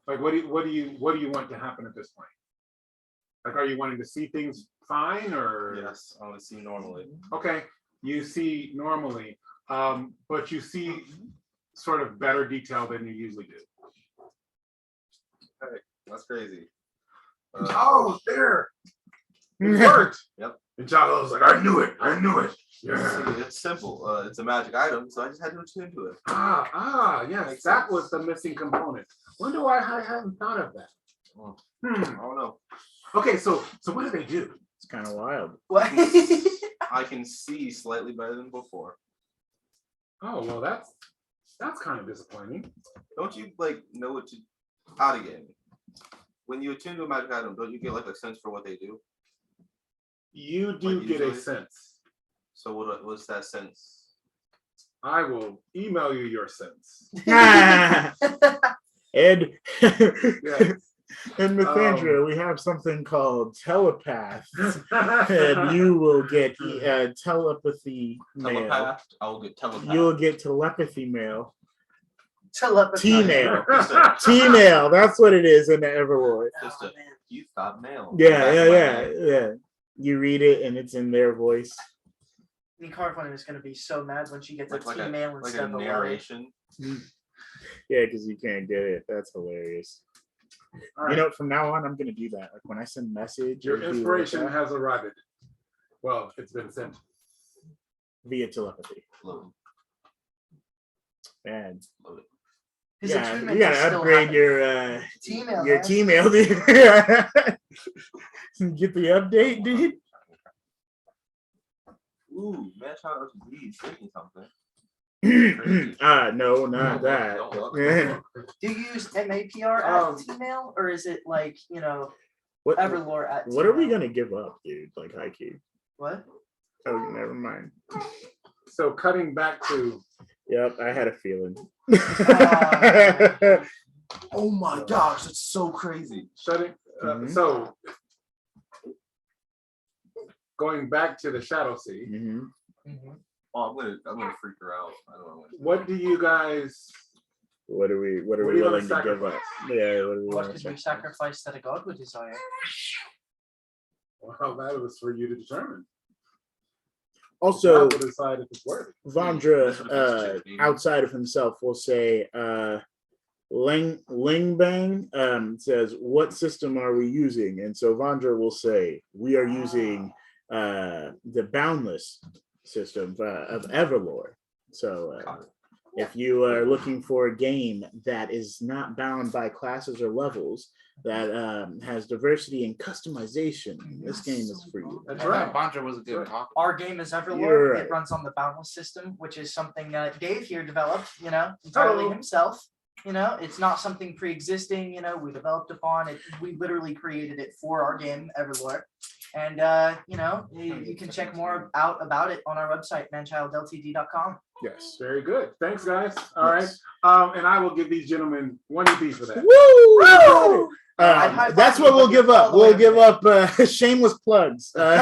Like what do you want to happen at this point? Like, are you wanting to see things fine or? Yes, I want to see normally. Okay, you see normally, but you see sort of better detail than you usually do. Hey, that's crazy. Oh, there. It worked. Yep. And Jalo's like, I knew it. Yeah. See, it's simple. It's a magic item, so I just had to attune to it. Yes, that was the missing component. Wonder why I hadn't thought of that. I don't know. Okay, so what do they do? It's kind of wild. What? I can see slightly better than before. Oh, well, that's kind of disappointing. Don't you like know what to out again? When you attune to a magic item, don't you get like a sense for what they do? You do Like get a usually? sense. So what's that sense? I will email you your sense. Ed. Yeah. In Mythandria, we have something called telepath, and you will get telepathy mail. Telepath. I will get telepath. You'll get telepathy mail. Telepathy. T-mail. T-mail. That's what it is in the EverLore. Just Oh, a man. you thought mail. Yeah. You read it, and it's in their voice. Ni'Karvwynn is going to be so mad when she gets a Like T-mail like instead a of a letter. narration. Yeah, because you can't get it. That's hilarious. All right. You know, from now on, I'm gonna do that. Like when I send a message, Your or do like inspiration that, has arrived. Well, it's been sent. via telepathy. Love Man, it. His yeah, attunement you gotta is still upgrade happening. T-mail, your man. T-mail, dude. Get the update, dude. Ooh, ManChild RPG is thinking something. No, not that. Don't look. Do you use MAPR at T-mail, or is it like, What EverLore at What are we T-mail? gonna give up, dude? Like high key. What? Oh, never mind. So cutting back to Yep, I had a feeling. Oh my gosh, that's so crazy. shutting. Mhm. So going back to the Shadow Sea. Mhm. Oh, I'm gonna freak her out. I don't know. What do you guys? What are we What do you willing wanna to give up? Yeah, what do we What want could to we sacrifice that a god would desire? Well, that was for you to determine. Also, God will decide if it's worthy. Vandra, outside of himself, will say, Lingbang says, what system are we using? And so Vandra will say, we are using the boundless system of EverLore. So if you are looking for a game that is not bound by classes or levels, that has diversity and customization, this game is for you. That's I right. thought Vandra was a good Right. topic. Our game is EverLore. You're right. It runs on the boundless system, which is something that Dave here developed, entirely Oh. himself. It's not something pre-existing, we developed upon it. We literally created it for our game, EverLore. And, you can check more out about it on our website, ManChildLTD.com. Yes, very good. Thanks, guys. All right. Yes. And I will give these gentlemen one EP for that. Woo! I'd high-five That's you, what but we'll you're give up. all the We'll way give over up shameless plugs. No.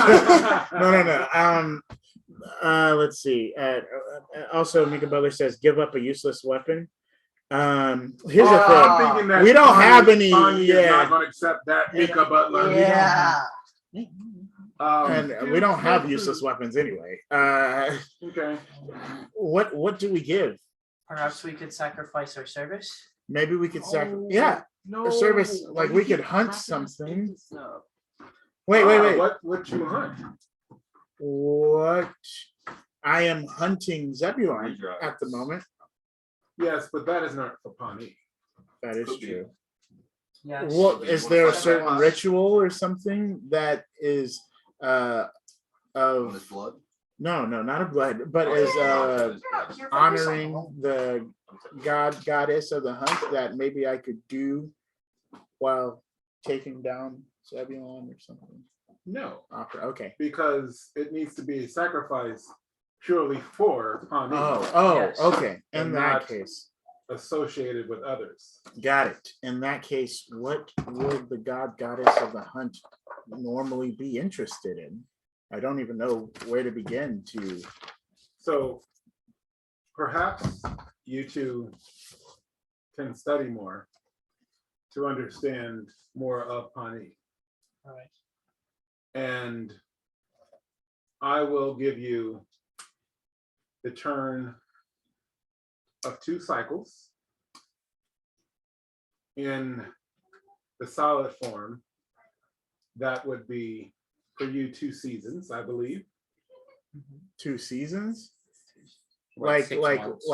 Let's see. Also, Mika Butler says, give up a useless weapon. Here's the I'm thing. thinking that We don't Pawnee- have any- Pawnee is yeah. not going to accept that, Mika Butler. Yeah. And we don't have useless weapons anyway. Okay. What do we give? Perhaps we could sacrifice our service. Maybe we could sacrifice. No. A service, like we could hunt something. Wait. What you hunt? What? I am hunting Zebulon at the moment. Yes, but that is not for Pawnee. That is true. Yes. What is there a certain ritual or something that is On of his blood. no, not a blood, but is honoring the goddess of the hunt that maybe I could do while taking down Zebulon or something? No, Okay. because it needs to be a sacrifice purely for Pawnee. Yes. Okay. In And that not- case, Associated with others. got it. In that case, what would the goddess of the hunt normally be interested in? I don't even know where to begin to. So perhaps you two can study more to understand more of Pawnee. All right. And I will give you the turn of 2 cycles in the solid form. That would be for you 2 seasons, I believe. 2 seasons, Like like 6 months.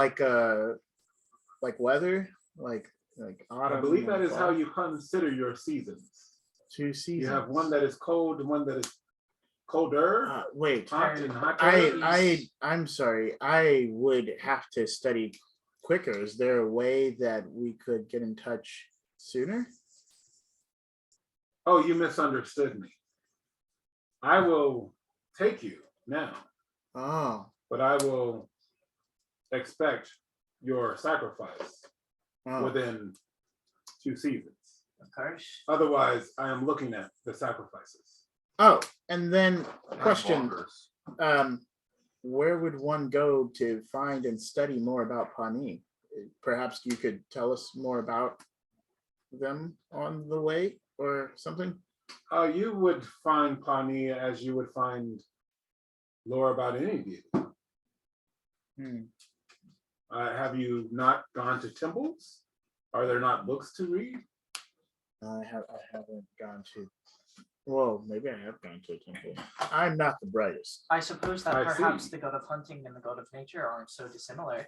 like weather, like autumn. I believe that and is how fall. you consider your seasons. 2 seasons. You have one that is cold and one that is colder. Wait, Hot and hotter. I'm sorry. I would have to study quicker. Is there a way that we could get in touch sooner? Oh, you misunderstood me. I will take you now, Oh, but I will expect your sacrifice oh. within 2 seasons. Of course. Otherwise, I am looking at the sacrifices. Oh, and then That's question: bonkers. where would one go to find and study more about Pawnee? Perhaps you could tell us more about them on the way or something. You would find Pawnee as you would find lore about any deity. Have you not gone to temples? Are there not books to read? I haven't gone to. Well, maybe I have gone to a temple. I'm not the brightest. I suppose that I perhaps see. the god of hunting and the god of nature aren't so dissimilar.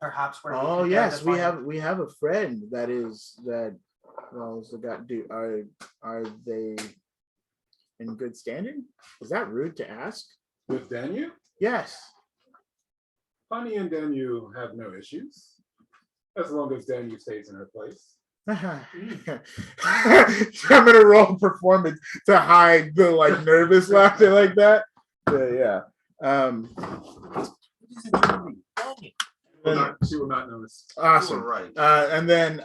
Perhaps where Oh we could go yes, to we find- have a friend that is that. Well, is the god do are they in good standing? Is that rude to ask? With Danu? Yes. Pawnee and Danu have no issues, as long as Danu stays in her place. I'm gonna roll performance to hide the like nervous laughter like that. Yeah. She will not notice. Awesome. You were right. And then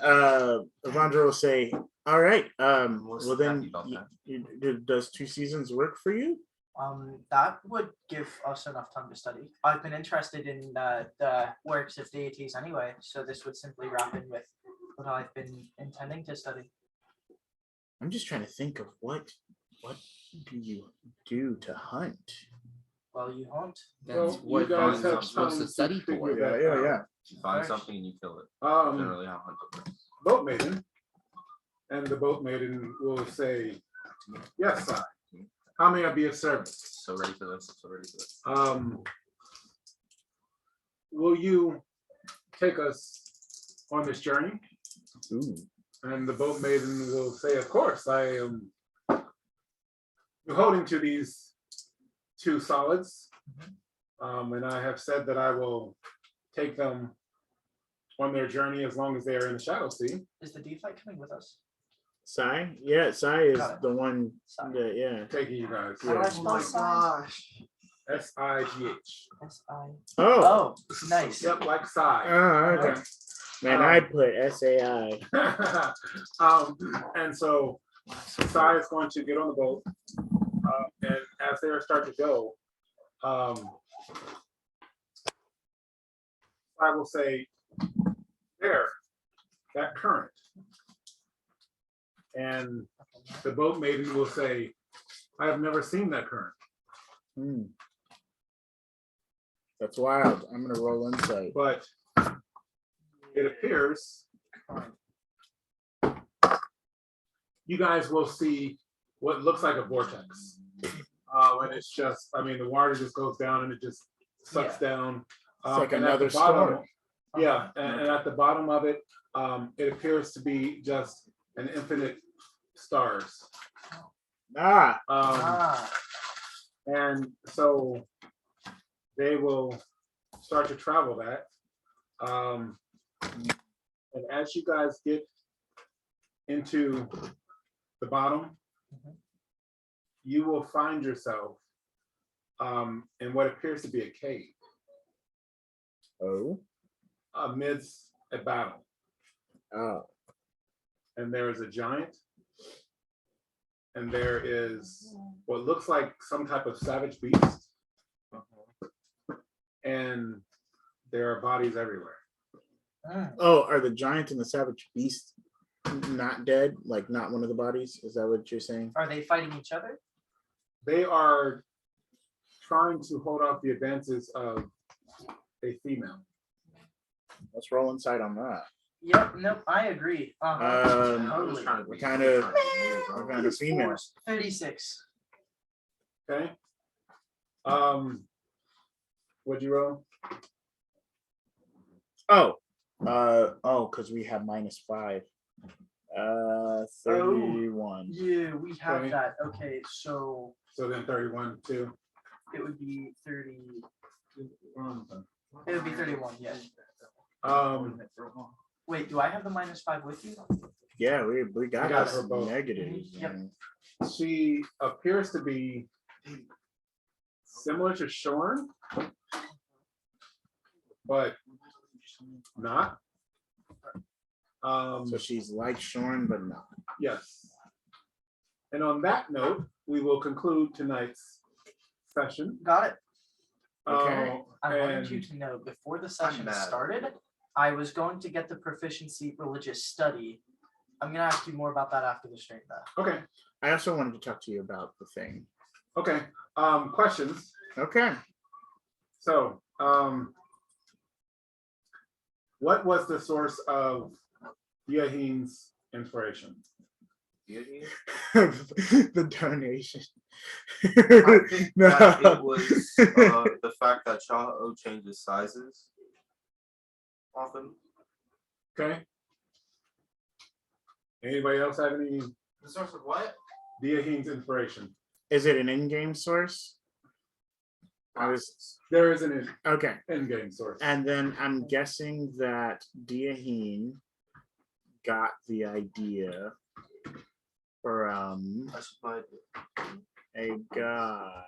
Vandra will say, "All right. What's Well, then, happy about that? does 2 seasons work for you?" That would give us enough time to study. I've been interested in the works of deities anyway, so this would simply wrap in with what I've been intending to study. I'm just trying to think of what do you do to hunt? Well, you hunt. Well, That's you what guys I'm have supposed time to study figure for. that Yeah, out. yeah. You find Right. something and you kill it. Um, Generally how hunting works. Boat Maiden, and the Boat Maiden will say, "Yes, sir. How may I be of service?" So ready for this. So ready for this. Will you take us on this journey? Ooh. And the Boat Maiden will say, "Of course, I am holding to these 2 solids, and I have said that I will take them on their journey as long as they are in the Shadow Sea." Is the diephite coming with us? Sai? Yeah, Sai is Got it. the one Sai. that, yeah. Taking you guys. How do I Yeah. spell Sai? SIGH. S-I. Oh. Oh, nice. Yep, like Sai. Okay. Man, I put SAI. And so Sai is going to get on the boat, and as they start to go, I will say, "There, that current." And the Boat Maiden will say, I have never seen that current. That's wild. I'm gonna roll insight. But it appears you guys will see what looks like a vortex. And it's just, I mean, the water just goes down and it just sucks down. It's like and at another the bottom, storm. yeah, and at the bottom of it, it appears to be just an infinite stars. And so they will start to travel that. And as you guys get into the bottom, you will find yourself in what appears to be a cave. Oh. Amidst a battle. Oh. And there is a giant. And there is what looks like some type of savage beast. And there are bodies everywhere. Oh, are the giant and the savage beast not dead? Like not one of the bodies? Is that what you're saying? Are they fighting each other? They are trying to hold off the advances of a female. Let's roll inside on that. Yep, nope, I agree. What kind of female? 36. Okay. What'd you roll? Because we have -5. 31. Yeah, we have Okay. that. Okay, so So then 31 too. it would be 30. It would be 31, yeah. Wait, do I have the -5 with you? Yeah, we got got this her both. negatives. Yep. man. She appears to be similar to Shorn, but not. So she's like Shorn, but not. Yes. And on that note, we will conclude tonight's session. Got it. Okay. I wanted you and- to know before the session mad. started, I was going to get the proficiency religious study. I'm gonna ask you more about that after the stream though. Okay. I also wanted to talk to you about the thing. Okay. Questions. Okay. So, what was the source of Yahin's inspiration? The donation. I think No. that it was the fact that Chaluk'Sen changes sizes often. Okay. Anybody else have any The source of what? Yahin's inspiration? Is it an in-game source? There is an Okay. in-game source. And then I'm guessing that Diahin got the idea from I supplied a god.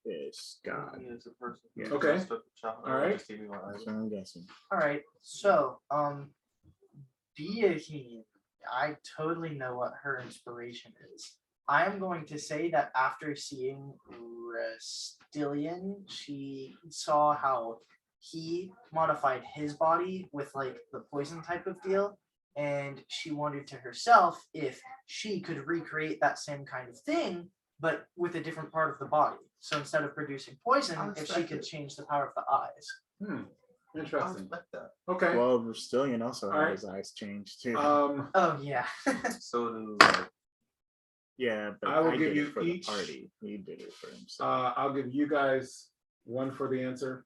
This god. he is a person. Yeah. Okay. Just took Chaluk'Sen All right. just gave me one That's item. what I'm guessing. All right, so Diahin, I totally know what her inspiration is. I am going to say that after seeing Rastilian, she saw how he modified his body with like the poison type of deal, and she wondered to herself if she could recreate that same kind of thing, but with a different part of the body. So instead of producing poison, if she could change the power of the eyes. I Interesting. respect that. Okay. Well, Rastilian also All had right. his eyes changed too. Oh yeah. So do Yeah, but I will I give did you it for each- the party. He did it for himself. I'll give you guys one for the answer.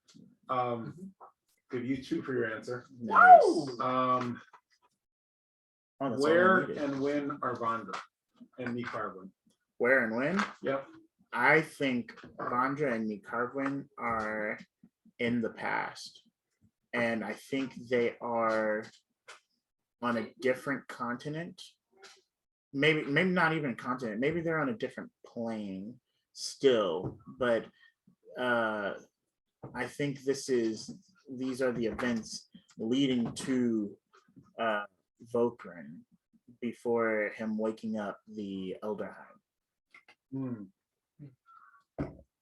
Give you 2 for your answer. Nice. Woo! Oh, that's all I Where needed. and when are Vandra and Ni'Karvwynn? Where and when? Yep. I think Vandra and Ni'Karvwynn are in the past. And I think they are on a different continent. Maybe not even continent. Maybe they're on a different plane still. But I think these are the events leading to Voqrin before him waking up the Elderheim.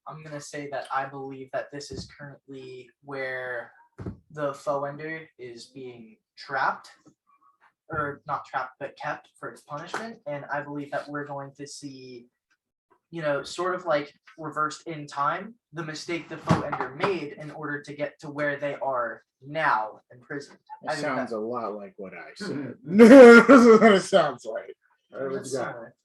I'm gonna say that I believe that this is currently where the Foender is being trapped. or not trapped, but kept for its punishment. And I believe that we're going to see, sort of like reversed in time, the mistake the foe ender made in order to get to where they are now imprisoned. It I think sounds that- a lot like what I said. This is what it sounds like. All right, what that's you got? similar.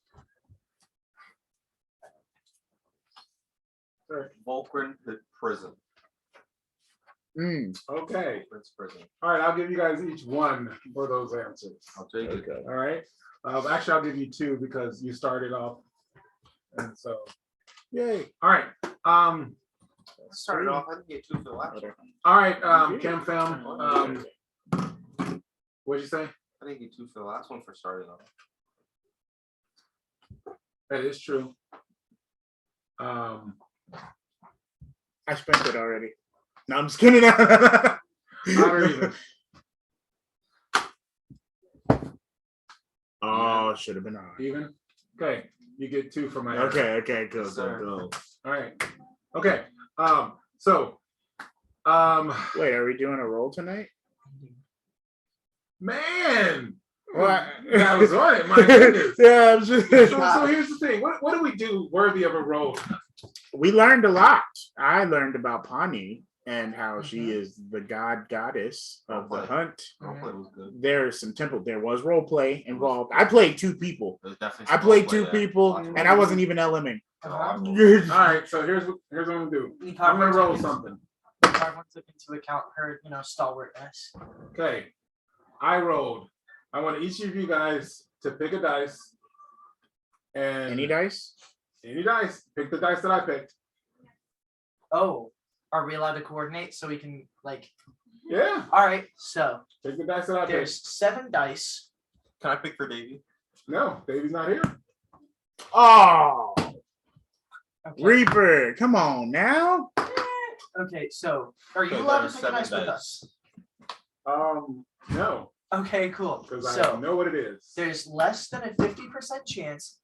Voqrin prison. Okay. Voqrin's prison. All right, I'll give you guys each one for those answers. I'll take it. Okay. All right. Actually, I'll give you two because you started off, and so Yay. all right. Started off. I didn't get 2 for the last one. All right. Cam Fam. What'd you say? I didn't get 2 for the last one for starting off. That is true. I spent it already. No, I'm just kidding. I don't even. Oh, should have been on. Even. Okay, you get 2 for my. Okay, cool, Yes, sir. cool. All right. Okay. So. Wait, are we doing a roll tonight? Man. What? That was on it. My goodness. Yeah, I'm just. So here's the thing. What do we do worthy of a roll? We learned a lot. I learned about Pawnee and how she is the goddess of the hunt. Roleplay was good. There's some temple. There was role play involved. I played 2 people. There's definitely I some played roleplay 2 there. people, Lots of and I wasn't even LMing. All right. So here's what I'm gonna do. I'm gonna roll something. Everyone took into account her, stalwartness. Okay. I rolled. I want each of you guys to pick a dice. And Any dice? Any dice. Pick the dice that I picked. Oh, are we allowed to coordinate so we can Yeah. All right, so Pick the dice that I picked. there's 7 dice. Can I pick for Davey? No, Davey's not here. Oh, Okay. Reaper, come on now. Okay, so are you So allowed to there's pick 7 dice with dice. us? No, Okay, cool. because I So know what it is. there's less than a 50% chance,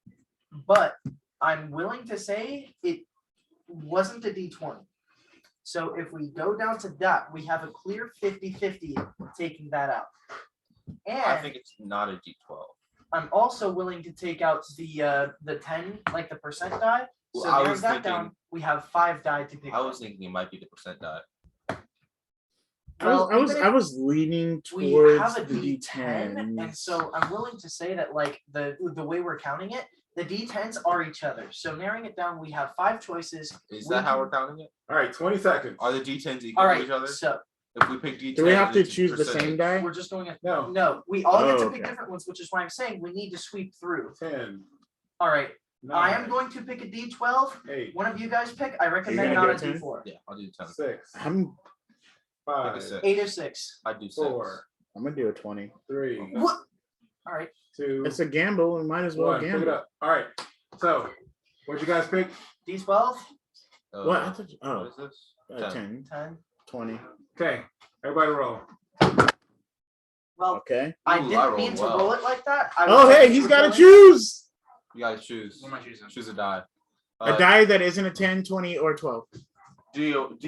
but I'm willing to say it wasn't a D20. So if we go down to that, we have a clear 50-50 taking that out. I And think it's not a D12. I'm also willing to take out the 10, like the percent die. So Well, I there's was that thinking- down. We have 5 die to pick I from. was thinking it might be the percent die. Well, even I if was leaning we towards have a the D10, and D10. so I'm willing to say that the way we're counting it, the D10s are each other. So narrowing it down, we have 5 choices. Is We that how can- we're counting it? All right, 20 seconds. Are the D10s equal All to right, each other? so If we pick D10, Do we have to it's choose the same percentage. die? we're just going at No, we all get to Oh, pick okay. different ones, which is why I'm saying we need to sweep through. 10, All right, 9, I am going to pick a D12. 8, One of you guys pick. I recommend gonna not a do a 10? D4. Yeah, I'll do 10. 6, I'm 5, Pick a 6. 8 or 6. I do 6. 4, gonna do a 20. 3, What? All right. 2, It's a gamble. We might as well 1. Pick it gamble. up. All right. So, what'd you guys pick? D12, What? I thought you, What oh, is this? 10, 10. 20. Okay, everybody roll. Well, Okay. I Ooh, I didn't rolled mean to well. roll it like that. Oh, hey, he's got to choose You guys choose. What am I choosing? Choose a die. a die that isn't a 10, 20, or 12. D4,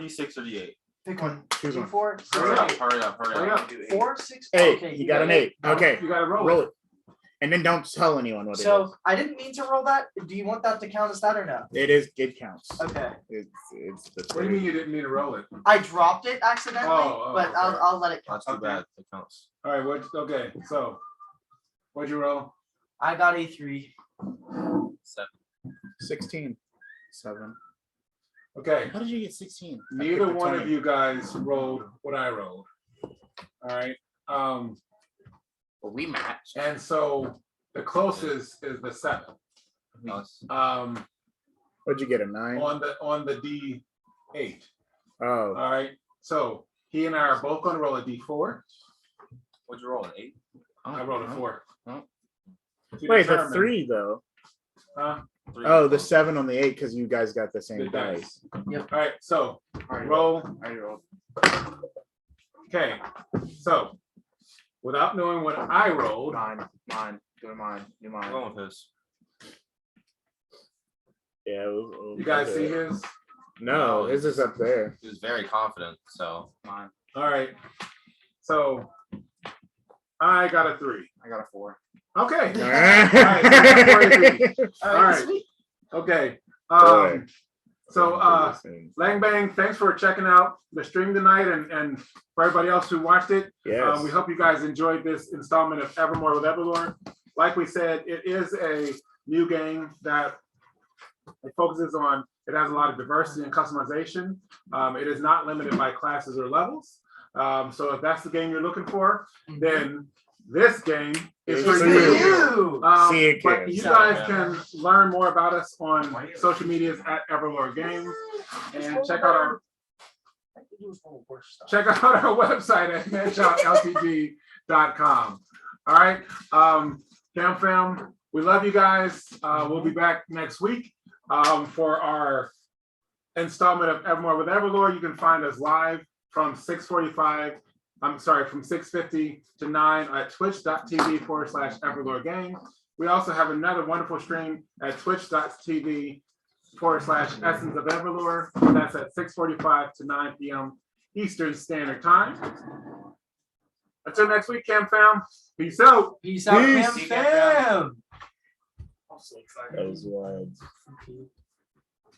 D6, or D8. Pick one. Choose one. D4, 6, Hurry or up, 8. hurry up, hurry Hurry up. up. 4, 6. 8. Okay, You got an 8. Okay. You gotta roll Roll it. it. And then don't tell anyone what it is. So I didn't mean to roll that. Do you want that to count as that or no? It counts. Okay. It's the What do you mean you didn't mean to roll it? I dropped it accidentally, Oh, but okay. I'll let it count. That's too Okay. bad. It counts. All right, okay, so what'd you roll? I got a 3. 7. 16. 7. Okay, How did you get 16? I neither picked a one of 20. you guys rolled what I rolled. All right, Well, we matched. and so the closest is the 7. Us. What'd you get? A 9? On the D8. Oh. All right, so he and I are both gonna roll a D4. What'd you roll? An 8? I rolled a 4. Oh. To Wait, the determine, 3 though. huh? 3 Oh, the close. 7 on the 8 because you guys got the The same dice. dice. All right, so Alright, roll. I rolled. Okay, so without knowing what I rolled, Mine, do mine. I'm going with his. Yeah. you guys see his? No, his is up there. He was very confident, so. Mine. All right, so I got a 3. I got a 4. Okay. All All right. Sweet. Okay. Boy. So Lang Bang, thanks for checking out the stream tonight, and for everybody else who watched it. Yes. We hope you guys enjoyed this installment of Evermore with EverLore. Like we said, it is a new game that it focuses on. It has a lot of diversity and customization. It is not limited by classes or levels. So if that's the game you're looking for, then this game is for you. See you But again. you guys can learn more about us on social medias at EverLoreGame, and check out our website at ManChildLTG.com. All right, Cam Fam, we love you guys. We'll be back next week for our installment of Evermore with EverLore. You can find us live from 6:50 to 9 at twitch.tv/EverLoreGame. We also have another wonderful stream at twitch.tv/Essence of EverLore. That's at 6:45 to 9 p.m. Eastern Standard Time. Until next week, Cam Fam. Peace out. Peace out, Peace. Cam Fam. That was wild.